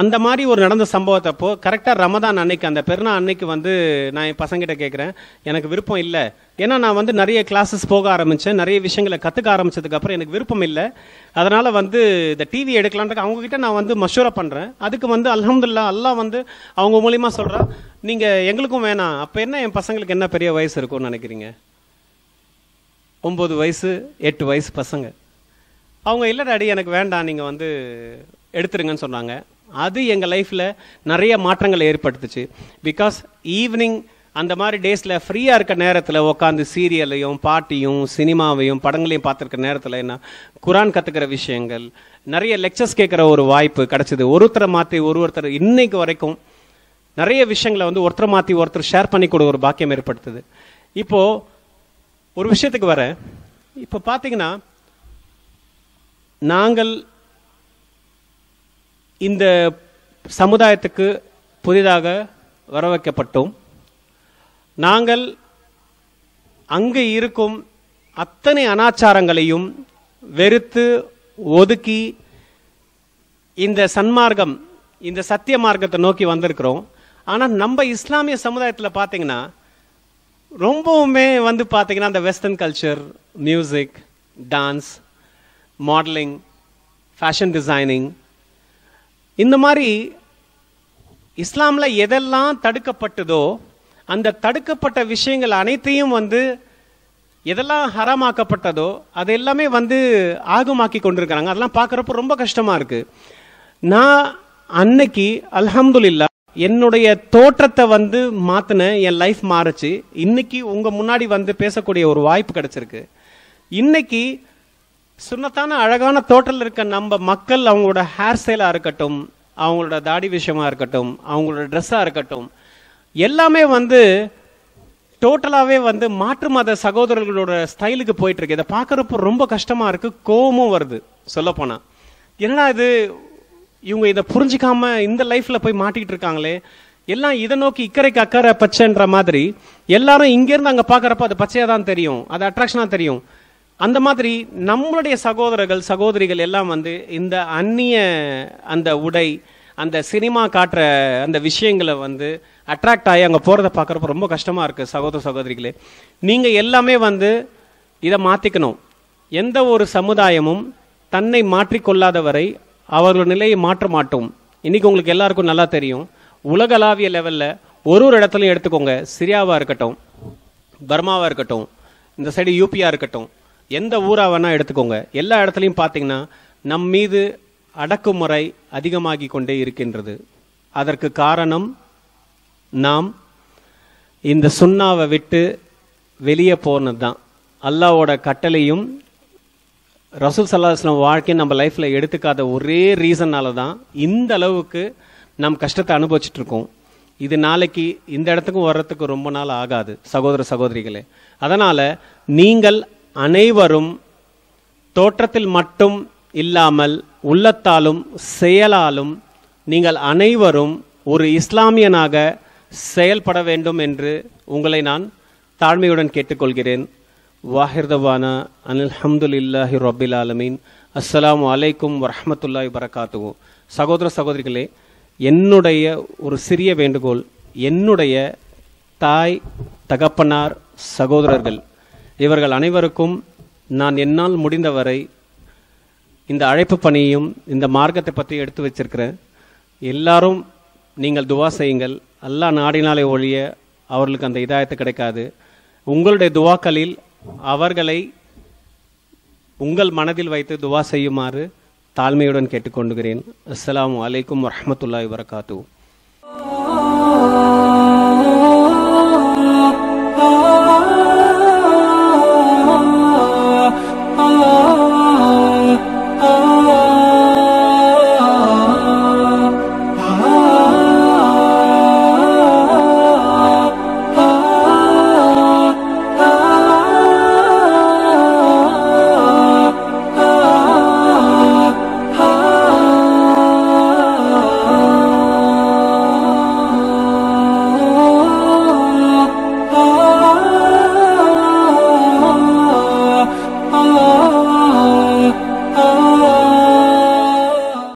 அந்த மாதிரி ஒரு நடந்த சம்பவத்தப்போ கரெக்டாக ரமதான் அன்னைக்கு, அந்த பெருநா அன்னைக்கு வந்து நான் என் பசங்கிட்ட கேட்குறேன், எனக்கு விருப்பம் இல்லை. ஏன்னா நான் வந்து நிறைய கிளாஸஸ் போக ஆரம்பித்தேன், நிறைய விஷயங்களை கற்றுக்க ஆரம்பித்ததுக்கப்புறம் எனக்கு விருப்பம் இல்லை. அதனால் வந்து இந்த டிவி எடுக்கலான்ட்டு அவங்கக்கிட்ட நான் வந்து மஷூரா பண்ணுறேன். அதுக்கு வந்து அல்ஹம்துலில்லாஹ் அல்லாஹ் வந்து அவங்க மூலிமா சொல்கிறா, நீங்கள் எங்களுக்கும் வேணாம். அப்போ என்ன என் பசங்களுக்கு என்ன பெரிய வயசு இருக்கும்னு நினைக்கிறீங்க? 9 வயசு 8 வயசு பசங்க. அவங்க இல்லை டாடி எனக்கு வேண்டாம், நீங்கள் வந்து எடுத்துருங்கன்னு சொன்னாங்க. அது எங்கள் லைஃப்பில் நிறைய மாற்றங்கள் ஏற்படுத்துச்சு. பிகாஸ் ஈவினிங் அந்த மாதிரி டேஸில் ஃப்ரீயாக இருக்க நேரத்தில் உட்காந்து சீரியலையும் பாட்டியும் சினிமாவையும் படங்களையும் பார்த்துருக்க நேரத்தில் என்ன குரான் கற்றுக்கிற விஷயங்கள், நிறைய லெக்சர்ஸ் கேட்குற ஒரு வாய்ப்பு கிடச்சிது. ஒருத்தரை மாற்றி ஒருத்தர் இன்னைக்கு வரைக்கும் நிறைய விஷயங்களை வந்து ஒருத்தரை மாற்றி ஒருத்தர் ஷேர் பண்ணி கொடுக்க ஒரு பாக்கியம் ஏற்படுத்துது. இப்போது ஒரு விஷயத்துக்கு வர, இப்போ பார்த்தீங்கன்னா நாங்கள் இந்த சமுதாயத்துக்கு புதிதாக வர வைக்கப்பட்டோம். நாங்கள் அங்கே இருக்கும் அத்தனை அனாச்சாரங்களையும் வெறுத்து ஒதுக்கி இந்த சன்மார்க்கம், இந்த சத்திய மார்க்கத்தை நோக்கி வந்திருக்கிறோம். ஆனால் நம்ம இஸ்லாமிய சமுதாயத்தில் பார்த்தீங்கன்னா ரொம்பவுமே வந்து பார்த்தீங்கன்னா அந்த western culture, music, dance, modelling, fashion designing, இந்த மாதிரி இஸ்லாமில் எதெல்லாம் தடுக்கப்பட்டதோ அந்த தடுக்கப்பட்ட விஷயங்கள் அனைத்தையும் வந்து எதெல்லாம் ஹராமாக்கப்பட்டதோ அது எல்லாமே வந்து ஆகமாக்கி கொண்டிருக்கிறாங்க. அதெல்லாம் பார்க்குறப்போ ரொம்ப கஷ்டமாக இருக்குது. நான் அன்னைக்கு அல்ஹம்துலில்லாஹ் என்னுடைய தோற்றத்தை வந்து மாற்றின, என் லைஃப் மாறுச்சு. இன்னைக்கு உங்கள் முன்னாடி வந்து பேசக்கூடிய ஒரு வாய்ப்பு கிடைச்சிருக்கு. இன்னைக்கு சுன்னத்தான அழகான தோற்றத்தில் இருக்க நம்ம மக்கள், அவங்களோட ஹேர் ஸ்டைலாக இருக்கட்டும், அவங்களோட தாடி விஷயமா இருக்கட்டும், அவங்களோட ட்ரெஸ்ஸாக இருக்கட்டும், எல்லாமே வந்து டோட்டலாகவே வந்து மாற்று மத சகோதரர்களோட ஸ்டைலுக்கு போயிட்டுருக்கு. இதை பார்க்குறப்போ ரொம்ப கஷ்டமாக இருக்குது, கோபமும் வருது சொல்லப்போனால். என்னடா இது, இவங்க இதை புரிஞ்சிக்காம இந்த லைஃப்பில் போய் மாட்டிக்கிட்டு இருக்காங்களே, எல்லாம் இதை நோக்கி இக்கரைக்கு அக்கறை பச்சைன்ற மாதிரி எல்லாரும் இங்கேருந்து அங்கே பார்க்குறப்ப அது பச்சையாக தான் தெரியும், அது அட்ராக்ஷனாக தெரியும். அந்த மாதிரி நம்மளுடைய சகோதரர்கள் சகோதரிகள் எல்லாம் வந்து இந்த அந்நிய அந்த உடை, அந்த சினிமா காட்டுற அந்த விஷயங்களை வந்து அட்ராக்ட் ஆகி அங்கே போகிறத பார்க்குறப்ப ரொம்ப கஷ்டமாக இருக்குது. சகோதர சகோதரிகளே, நீங்கள் எல்லாமே வந்து இதை மாற்றிக்கணும். எந்த ஒரு சமுதாயமும் தன்னை மாற்றிக்கொள்ளாத வரை அவர்களோட நிலையை மாற்ற மாட்டோம். இன்றைக்கி உங்களுக்கு எல்லாருக்கும் நல்லா தெரியும், உலகளாவிய லெவலில் ஒரு இடத்துலையும் எடுத்துக்கோங்க, சிரியாவாக இருக்கட்டும், பர்மாவாக இருக்கட்டும், இந்த சைடு யூபியாக இருக்கட்டும், எந்த ஊராக வேணால் எடுத்துக்கோங்க, எல்லா இடத்துலையும் பார்த்தீங்கன்னா நம் மீது அடக்குமுறை அதிகமாகி கொண்டே இருக்கின்றது. அதற்கு காரணம் நாம் இந்த சுன்னாவை விட்டு வெளியே போனது தான். அல்லாஹ்வோட கட்டளையும் ரசூல் ஸல்லல்லாஹு அலைஹி வஸல்லம் வாழ்க்கையை நம்ம லைஃப்பில் எடுத்துக்காத ஒரே ரீசன்னால தான் இந்த அளவுக்கு நம் கஷ்டத்தை அனுபவிச்சுட்டு இருக்கோம். இது நாளைக்கு இந்த இடத்துக்கும் வர்றதுக்கு ரொம்ப நாள் ஆகாது சகோதர சகோதரிகளே. அதனால் நீங்கள் அனைவரும் தோற்றத்தில் மட்டும் இல்லாமல் உள்ளத்தாலும் செயலாலும் நீங்கள் அனைவரும் ஒரு இஸ்லாமியனாக செயல்பட வேண்டும் என்று உங்களை நான் தாழ்மையுடன் கேட்டுக்கொள்கிறேன். வாஹிர்தவானா அல்ஹம்துலில்லாஹி ரப்பில் ஆலமீன். அஸ்ஸலாமு அலைக்கும் வரஹ்மத்துல்லாஹி வரகாத்துஹு. சகோதர சகோதரிகளே, என்னுடைய ஒரு சிறிய வேண்டுகோள், என்னுடைய தாய், தகப்பனார், சகோதரர்கள் இவர்கள் அனைவருக்கும் நான் என்னால் முடிந்தவரை இந்த அழைப்பு பணியையும் இந்த மார்க்கத்தை பற்றி எடுத்து வச்சிருக்கிறேன். எல்லாரும் நீங்கள் துவா செய்யுங்கள். அல்லாஹ் நாடினாலே ஒழிய அவர்களுக்கு அந்த இதாயத்து கிடைக்காது. உங்களுடைய துவாக்களில் அவர்களை உங்கள் மனதில் வைத்து துவா செய்யுமாறு தாழ்மையுடன் கேட்டுக்கொண்டுகிறேன். அஸ்ஸலாமு அலைக்கும் வரஹ்மத்துல்லாஹி வரகாத்துஹு.